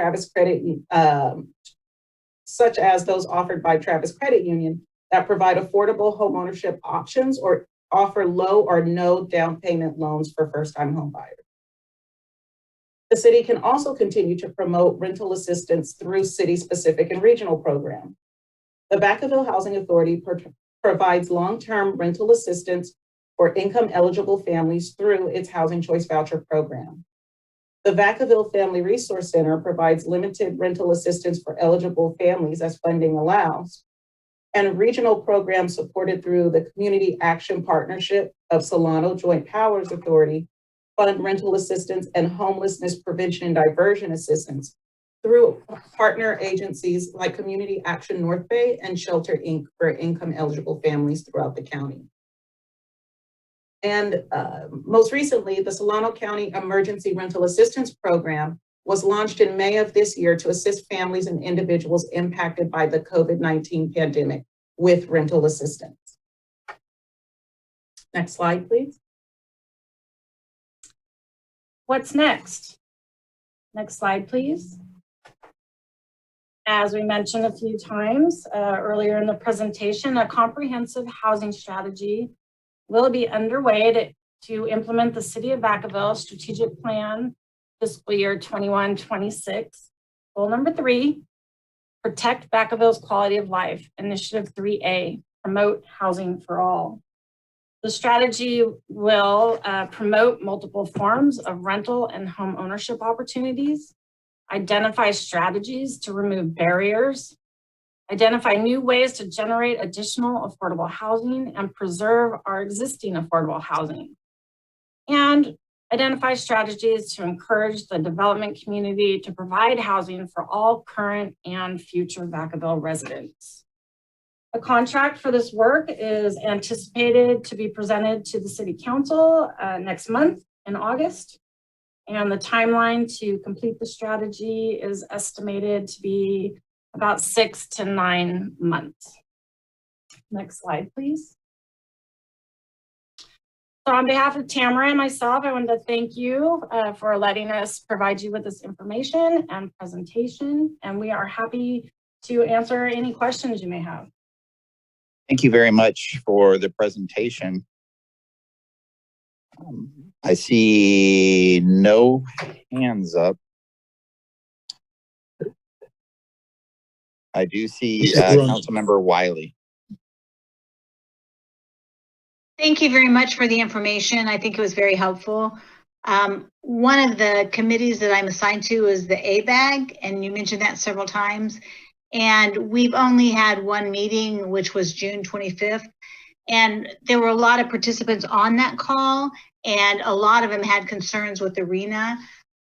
those offered by Travis Credit Union that provide affordable homeownership options or offer low or no down payment loans for first-time home buyers. The city can also continue to promote rental assistance through city-specific and regional programs. The Vacaville Housing Authority provides long-term rental assistance for income-eligible families through its Housing Choice Voucher program. The Vacaville Family Resource Center provides limited rental assistance for eligible families as funding allows, and regional programs supported through the Community Action Partnership of Solano Joint Powers Authority fund rental assistance and homelessness prevention and diversion assistance through partner agencies like Community Action North Bay and Shelter Inc. for income-eligible families throughout the county. And most recently, the Solano County Emergency Rental Assistance Program was launched in May of this year to assist families and individuals impacted by the COVID-19 pandemic with rental assistance. Next slide, please. What's next? Next slide, please. As we mentioned a few times earlier in the presentation, a comprehensive housing strategy will be underway to implement the City of Vacaville Strategic Plan fiscal year 21-26. Goal number 3, protect Vacaville's quality of life. Initiative 3A, promote housing for all. The strategy will promote multiple forms of rental and home ownership opportunities, identify strategies to remove barriers, identify new ways to generate additional affordable housing and preserve our existing affordable housing, and identify strategies to encourage the development community to provide housing for all current and future Vacaville residents. The contract for this work is anticipated to be presented to the City Council next month in August. And the timeline to complete the strategy is estimated to be about 6 to 9 months. Next slide, please. So on behalf of Tamara and myself, I wanted to thank you for letting us provide you with this information and presentation, and we are happy to answer any questions you may have. Thank you very much for the presentation. I see no hands up. I do see Councilmember Wiley. Thank you very much for the information. I think it was very helpful. One of the committees that I'm assigned to is the ABAG, and you mentioned that several times. And we've only had one meeting, which was June 25th. And there were a lot of participants on that call, and a lot of them had concerns with the RENA.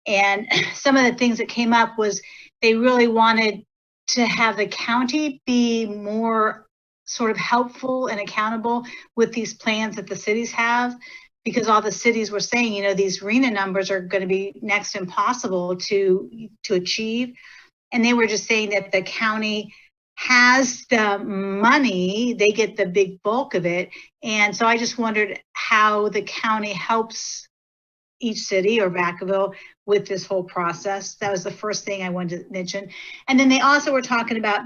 And some of the things that came up was they really wanted to have the county be more sort of helpful and accountable with these plans that the cities have, because all the cities were saying, you know, these RENA numbers are going to be next impossible to achieve. And they were just saying that the county has the money, they get the big bulk of it. And so I just wondered how the county helps each city or Vacaville with this whole process. That was the first thing I wanted to mention. And then they also were talking about,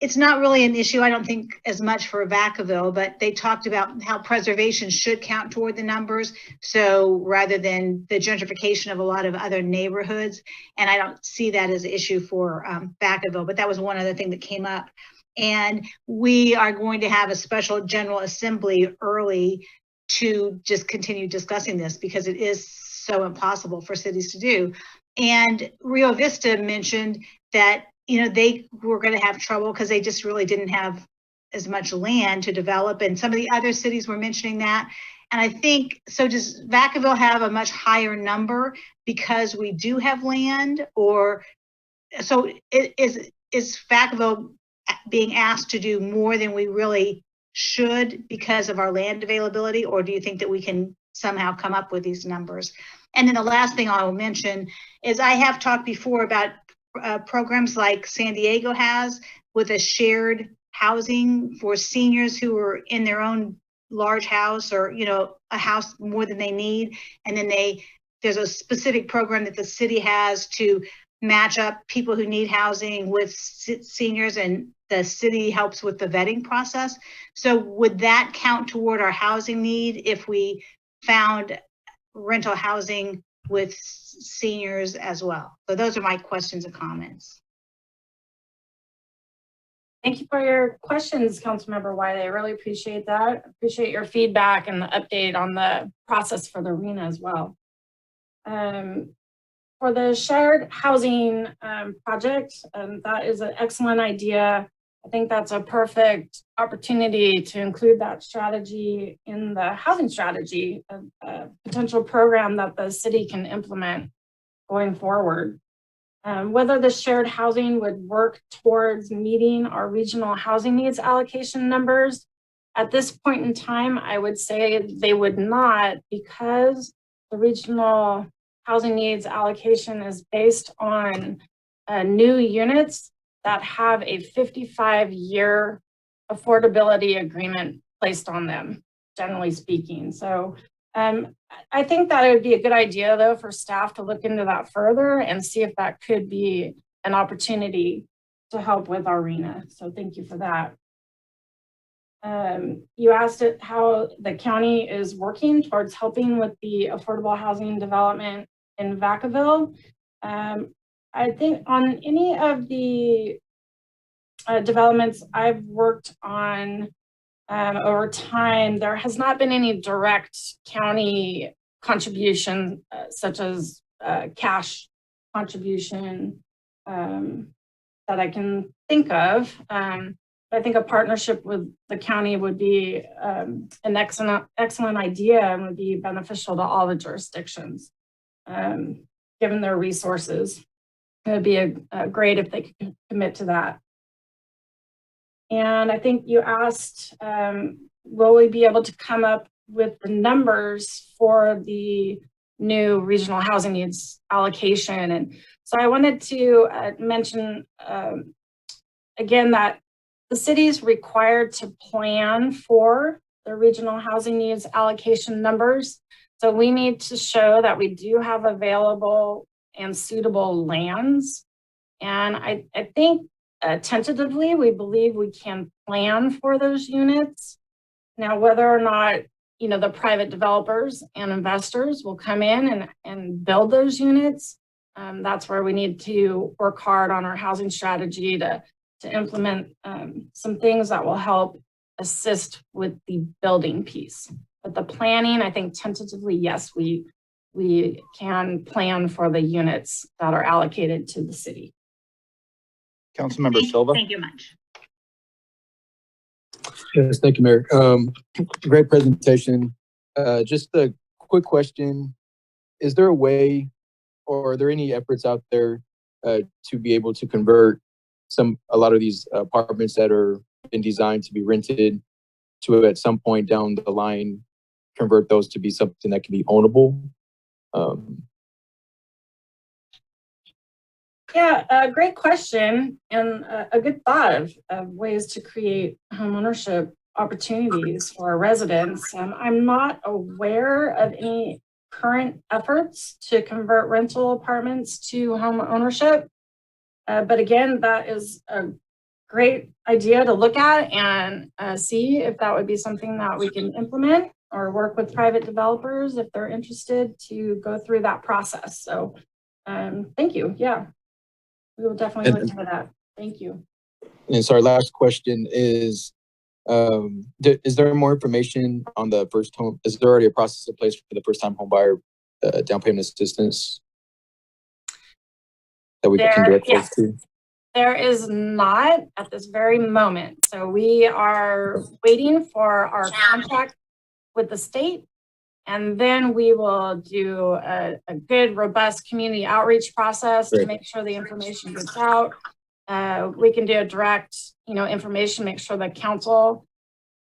it's not really an issue, I don't think, as much for Vacaville, but they talked about how preservation should count toward the numbers. So rather than the gentrification of a lot of other neighborhoods, and I don't see that as an issue for Vacaville, but that was one other thing that came up. And we are going to have a special general assembly early to just continue discussing this, because it is so impossible for cities to do. And Rio Vista mentioned that, you know, they were going to have trouble because they just really didn't have as much land to develop. And some of the other cities were mentioning that. And I think, so does Vacaville have a much higher number because we do have land? Or so is Vacaville being asked to do more than we really should because of our land availability? Or do you think that we can somehow come up with these numbers? And then the last thing I will mention is I have talked before about programs like San Diego has with a shared housing for seniors who are in their own large house, or, you know, a house more than they need. And then there's a specific program that the city has to match up people who need housing with seniors, and the city helps with the vetting process. So would that count toward our housing need if we found rental housing with seniors as well? So those are my questions and comments. Thank you for your questions, Councilmember Wiley. I really appreciate that. Appreciate your feedback and the update on the process for the RENA as well. For the shared housing project, that is an excellent idea. I think that's a perfect opportunity to include that strategy in the housing strategy, a potential program that the city can implement going forward. Whether the shared housing would work towards meeting our regional housing needs allocation numbers, at this point in time, I would say they would not, because the regional housing needs allocation is based on new units that have a 55-year affordability agreement placed on them, generally speaking. So I think that it would be a good idea, though, for staff to look into that further and see if that could be an opportunity to help with our RENA. So thank you for that. You asked how the county is working towards helping with the affordable housing development in Vacaville. I think on any of the developments I've worked on over time, there has not been any direct county contribution, such as cash contribution that I can think of. I think a partnership with the county would be an excellent idea and would be beneficial to all the jurisdictions, given their resources. It would be great if they could commit to that. And I think you asked, will we be able to come up with the numbers for the new regional housing needs allocation? And so I wanted to mention again that the city is required to plan for the regional housing needs allocation numbers. So we need to show that we do have available and suitable lands. And I think tentatively, we believe we can plan for those units. Now, whether or not, you know, the private developers and investors will come in and build those units, that's where we need to work hard on our housing strategy to implement some things that will help assist with the building piece. But the planning, I think tentatively, yes, we can plan for the units that are allocated to the city. Councilmember Silva. Thank you much. Yes, thank you, Mayor. Great presentation. Just a quick question. Is there a way, or are there any efforts out there to be able to convert a lot of these apartments that are been designed to be rented to, at some point down the line, convert those to be something that can be ownable? Yeah, great question, and a good thought of ways to create homeownership opportunities for our residents. I'm not aware of any current efforts to convert rental apartments to home ownership. But again, that is a great idea to look at and see if that would be something that we can implement or work with private developers if they're interested to go through that process. So thank you. Yeah, we will definitely look into that. Thank you. And so our last question is there more information on the first home? Is there already a process in place for the first time home buyer down payment assistance that we can direct folks to? There is not at this very moment. So we are waiting for our contract with the state, and then we will do a good, robust community outreach process to make sure the information gets out. We can do a direct, information, make sure the council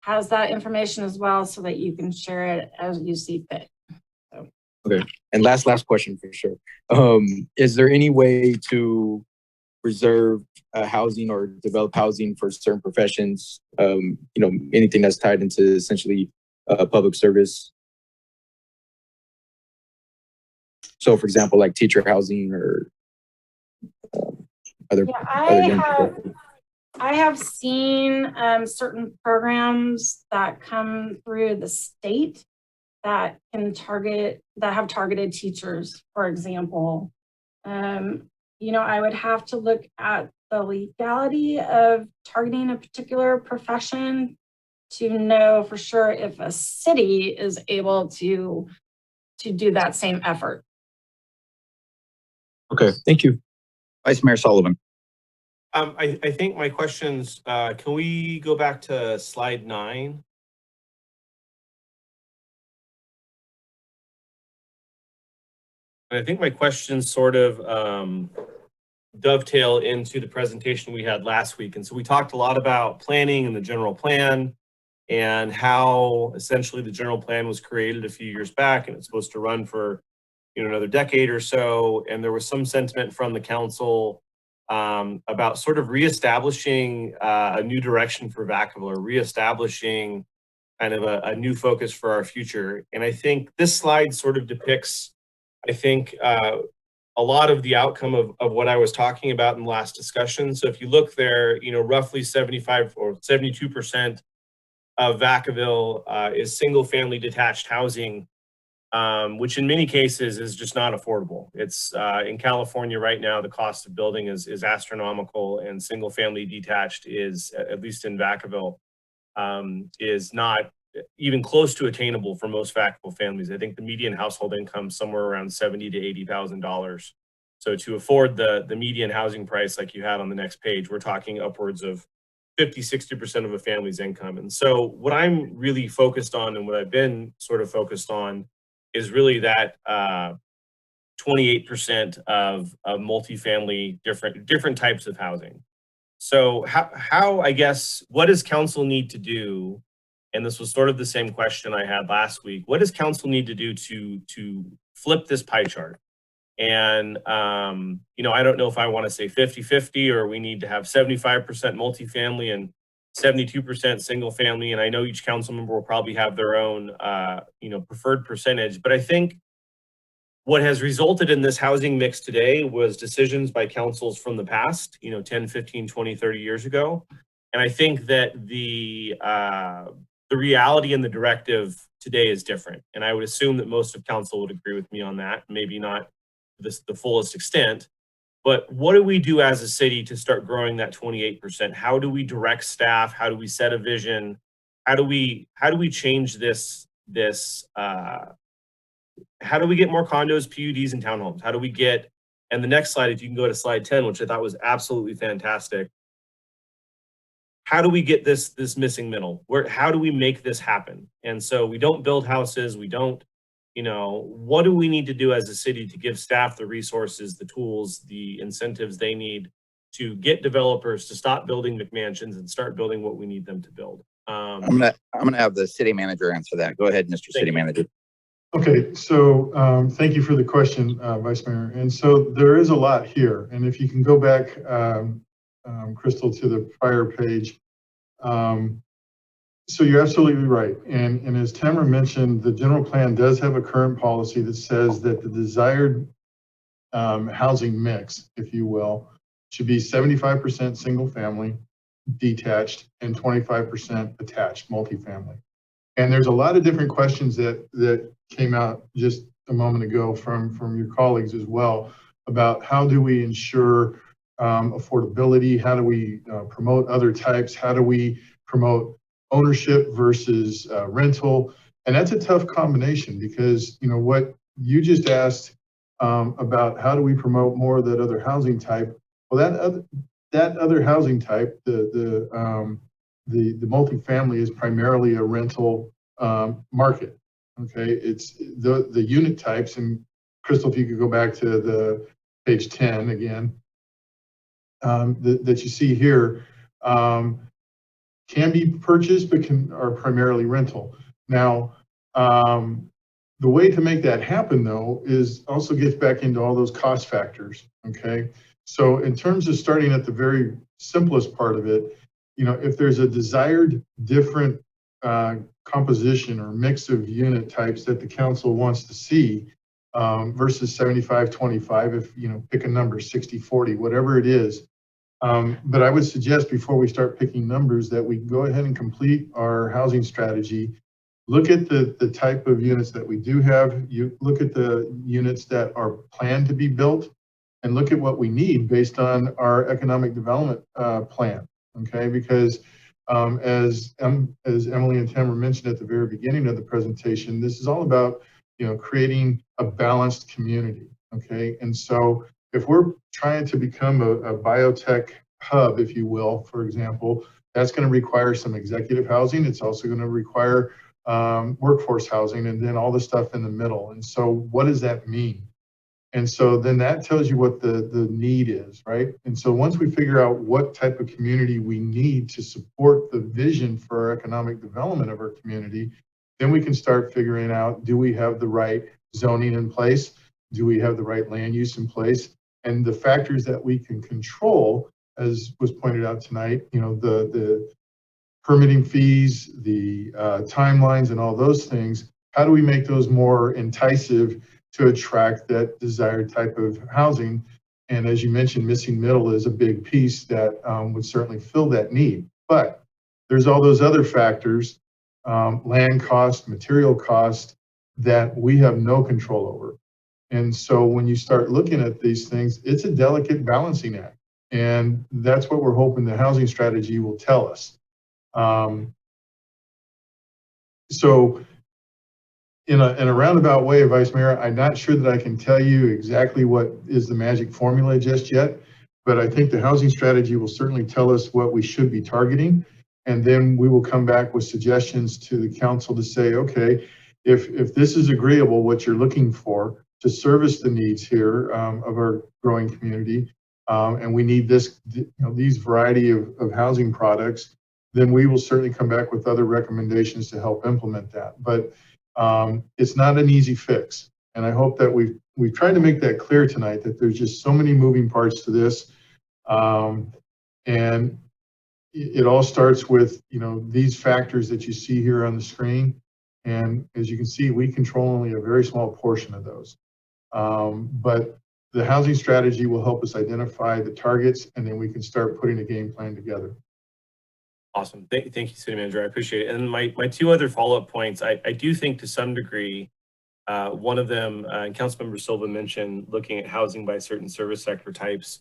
has that information as well so that you can share it as you see fit. So. Okay. And last question for sure. Is there any way to reserve housing or develop housing for certain professions? Anything that's tied into essentially public service. So, for example, like teacher housing or other. Yeah, I have seen certain programs that come through the state that have targeted teachers, for example. I would have to look at the legality of targeting a particular profession to know for sure if a city is able to do that same effort. Okay, thank you. Vice Mayor Sullivan. I think my questions, can we go back to slide 9? And I think my questions sort of dovetail into the presentation we had last week. And so we talked a lot about planning and the general plan and how essentially the general plan was created a few years back and it's supposed to run for another decade or so. And there was some sentiment from the council about sort of reestablishing a new direction for Vacaville, or reestablishing kind of a new focus for our future. And I think this slide sort of depicts, a lot of the outcome of what I was talking about in the last discussion. So if you look there, roughly 75 or 72% of Vacaville is single family detached housing, which in many cases is just not affordable. It's in California right now, the cost of building is astronomical, and single family detached is, at least in Vacaville, is not even close to attainable for most Vacaville families. I think the median household income is somewhere around $70,000 to $80,000. So to afford the median housing price like you had on the next page, we're talking upwards of 50–60% of a family's income. And so what I'm really focused on, and what I've been sort of focused on, is really that 28% of multifamily different types of housing. So how I guess, what does council need to do? And this was sort of the same question I had last week. What does council need to do to flip this pie chart? And, you know, I don't know if I want to say 50-50 or we need to have 75% multifamily and 72% single family. And I know each council member will probably have their own, you know, preferred percentage. But I think what has resulted in this housing mix today was decisions by councils from the past, you know, 10, 15, 20, 30 years ago. And I think that the reality and the directive today is different. And I would assume that most of council would agree with me on that, maybe not the fullest extent. But what do we do as a city to start growing that 28%? How do we direct staff? How do we set a vision? How do we change this how do we get more condos, PUDs, and townhomes? How do we get, and the next slide, if you can go to slide 10, which I thought was absolutely fantastic. How do we get this missing middle? How do we make this happen? And so we don't build houses, we don't, you know, what do we need to do as a city to give staff the resources, the tools, the incentives they need to get developers to stop building McMansions and start building what we need them to build? I'm gonna have the city manager answer that. Go ahead, Mr. City Manager. Okay, so thank you for the question, Vice Mayor. And so there is a lot here. And if you can go back, Crystal, to the prior page. So you're absolutely right. And as Tamara mentioned, the general plan does have a current policy that says that the desired housing mix, if you will, should be 75% single family, detached, and 25% attached, multifamily. And there's a lot of different questions that came out just a moment ago from your colleagues as well about how do we ensure affordability, how do we promote other types, how do we promote ownership versus rental. And that's a tough combination because, you know, what you just asked about how do we promote more of that other housing type. Well, that other housing type, the multifamily is primarily a rental market. Okay, it's the unit types, and Crystal, if you could go back to the page 10 again, that you see here, can be purchased but are primarily rental. Now, the way to make that happen though is also gets back into all those cost factors. Okay, so in terms of starting at the very simplest part of it, you know, if there's a desired different composition or mix of unit types that the council wants to see versus 75-25, if, you know, pick a number, 60-40, whatever it is. But I would suggest before we start picking numbers that we go ahead and complete our housing strategy. Look at the type of units that we do have. You look at the units that are planned to be built and look at what we need based on our economic development plan. Okay, because as Emily and Tamara mentioned at the very beginning of the presentation, this is all about, you know, creating a balanced community. Okay, and so if we're trying to become a biotech hub, if you will, for example, that's going to require some executive housing. It's also going to require workforce housing, and then all the stuff in the middle. And so what does that mean? And so then that tells you what the need is, right? And so once we figure out what type of community we need to support the vision for our economic development of our community, then we can start figuring out, do we have the right zoning in place? Do we have the right land use in place? And the factors that we can control, as was pointed out tonight, you know, the permitting fees, the timelines and all those things, how do we make those more enticing to attract that desired type of housing? And as you mentioned, missing middle is a big piece that would certainly fill that need. But there's all those other factors, land cost, material cost, that we have no control over. And so when you start looking at these things, it's a delicate balancing act. And that's what we're hoping the housing strategy will tell us. So in a roundabout way, Vice Mayor, I'm not sure that I can tell you exactly what is the magic formula just yet, but I think the housing strategy will certainly tell us what we should be targeting. And then we will come back with suggestions to the council to say, okay, if this is agreeable, what you're looking for to service the needs here of our growing community, and we need this, these variety of housing products, then we will certainly come back with other recommendations to help implement that. But it's not an easy fix. And I hope that we've tried to make that clear tonight, that there's just so many moving parts to this. And it all starts with, these factors that you see here on the screen. And as you can see, we control only a very small portion of those. But the housing strategy will help us identify the targets, and then we can start putting a game plan together. Awesome. Thank you, City Manager. I appreciate it. And my two other follow-up points, I do think to some degree, one of them, and Councilmember Silva mentioned looking at housing by certain service sector types.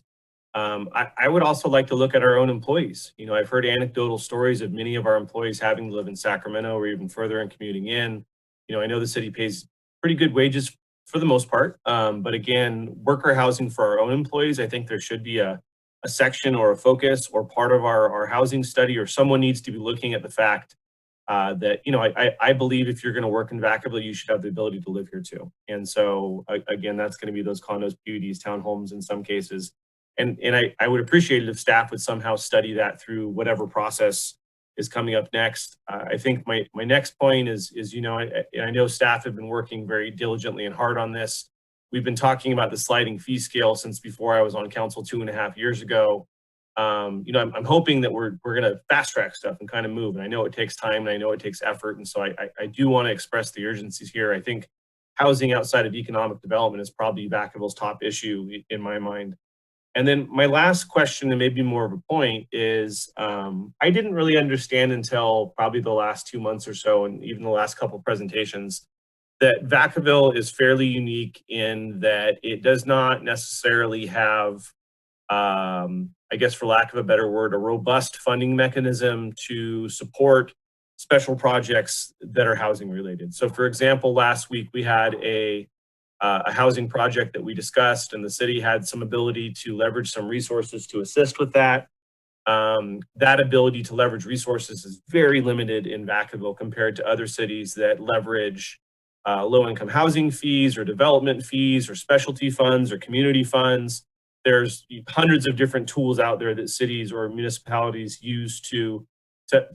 I would also like to look at our own employees. I've heard anecdotal stories of many of our employees having to live in Sacramento or even further and commuting in. I know the city pays pretty good wages for the most part. But again, worker housing for our own employees, I think there should be a section or a focus or part of our housing study, or someone needs to be looking at the fact that, I believe if you're going to work in Vacaville, you should have the ability to live here too. And so again, that's going to be those condos, PUDs, townhomes in some cases. And I would appreciate it if staff would somehow study that through whatever process is coming up next. I think my next point is I know staff have been working very diligently and hard on this. We've been talking about the sliding fee scale since before I was on council 2.5 years ago. I'm hoping that we're going to fast track stuff and kind of move. And I know it takes time and I know it takes effort. And so I do want to express the urgencies here. I think housing outside of economic development is probably Vacaville's top issue in my mind. And then my last question, and maybe more of a point, is I didn't really understand until probably the last 2 months or so, and even the last couple of presentations, that Vacaville is fairly unique in that it does not necessarily have, I guess for lack of a better word, a robust funding mechanism to support special projects that are housing related. So for example, last week we had a housing project that we discussed, and the city had some ability to leverage some resources to assist with that. That ability to leverage resources is very limited in Vacaville compared to other cities that leverage low-income housing fees or development fees or specialty funds or community funds. There's hundreds of different tools out there that cities or municipalities use to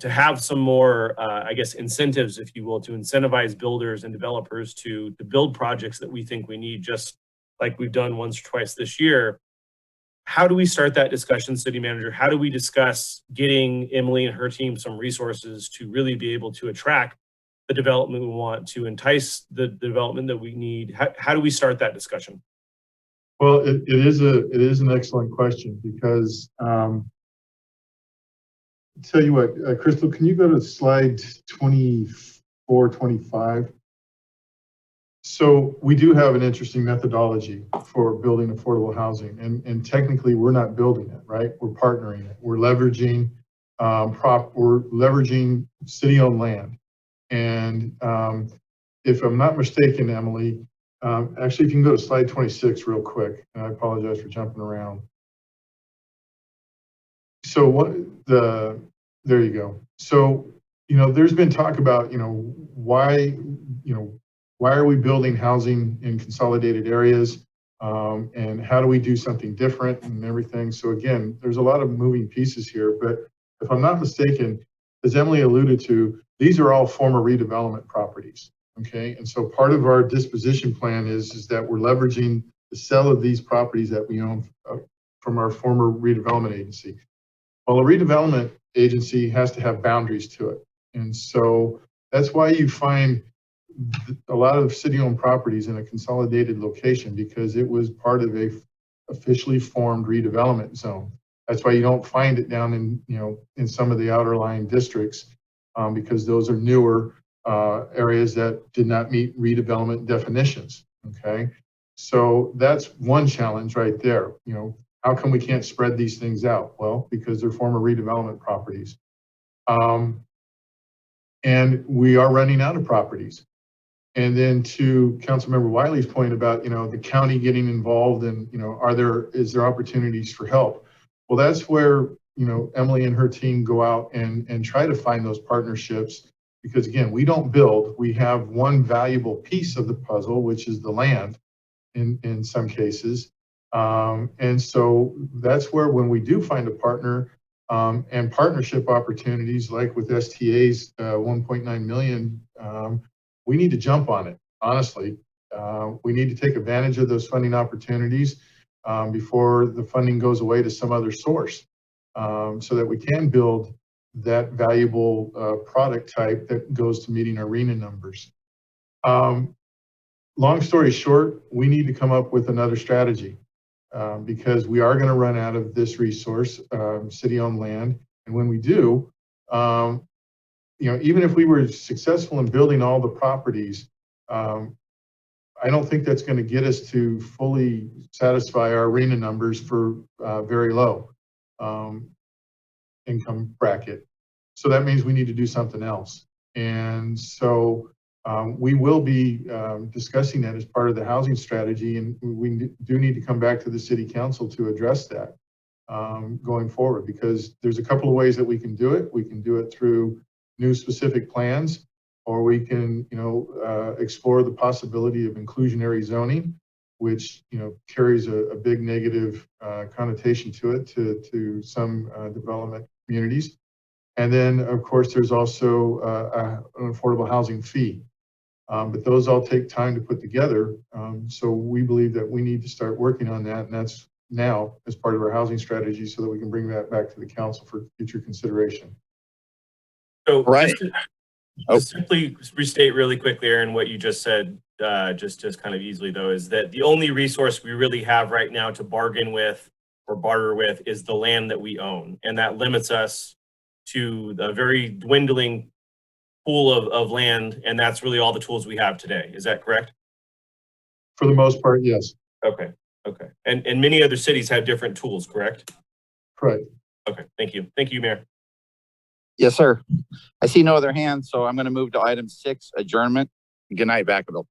have some more, I guess, incentives, if you will, to incentivize builders and developers to build projects that we think we need, just like we've done once or twice this year. How do we start that discussion, City Manager? How do we discuss getting Emily and her team some resources to really be able to attract the development we want, to entice the development that we need? How do we start that discussion? Well, it is an excellent question, because tell you what, Crystal, can you go to slide 24, 25? So we do have an interesting methodology for building affordable housing, and technically we're not building it, right? We're partnering it. We're leveraging city-owned land. And if I'm not mistaken, Emily, actually, if you can go to slide 26 real quick, and I apologize for jumping around. So there you go. So, there's been talk about, why are we building housing in consolidated areas, and how do we do something different and everything. So again, there's a lot of moving pieces here, but if I'm not mistaken, as Emily alluded to, these are all former redevelopment properties. Okay, and so part of our disposition plan is that we're leveraging the sale of these properties that we own from our former redevelopment agency. Well, a redevelopment agency has to have boundaries to it. And so that's why you find a lot of city-owned properties in a consolidated location, because it was part of a officially formed redevelopment zone. That's why you don't find it down in some of the outerlying districts, because those are newer areas that did not meet redevelopment definitions. Okay, so that's one challenge right there. How come we can't spread these things out? Well, because they're former redevelopment properties. And we are running out of properties. And then to Councilmember Wiley's point about, the county getting involved and, is there opportunities for help? Well, that's where, Emily and her team go out and try to find those partnerships, because again, we don't build, we have one valuable piece of the puzzle, which is the land in some cases. And so that's where when we do find a partner and partnership opportunities like with STA's 1.9 million, we need to jump on it, honestly. We need to take advantage of those funding opportunities before the funding goes away to some other source, so that we can build that valuable product type that goes to meeting our RENA numbers. Long story short, we need to come up with another strategy because we are going to run out of this resource, city-owned land. And when we do, even if we were successful in building all the properties, I don't think that's going to get us to fully satisfy our RENA numbers for very low income bracket. So that means we need to do something else. And so we will be discussing that as part of the housing strategy, and we do need to come back to the city council to address that going forward, because there's a couple of ways that we can do it. We can do it through new specific plans, or we can, explore the possibility of inclusionary zoning, which, carries a big negative connotation to it to some development communities. And then, of course, there's also an affordable housing fee. But those all take time to put together. So we believe that we need to start working on that. And that's now as part of our housing strategy so that we can bring that back to the council for future consideration. So Right. just to simply restate really quickly, Aaron, what you just said, just kind of easily though, is that the only resource we really have right now to bargain with or barter with is the land that we own. And that limits us to the very dwindling pool of land, and that's really all the tools we have today. Is that correct? For the most part, yes. Okay. And many other cities have different tools, correct? Correct. Okay, thank you. Thank you, Mayor. Yes, sir. I see no other hands, so I'm going to move to item 6, adjournment. Good night, Vacaville.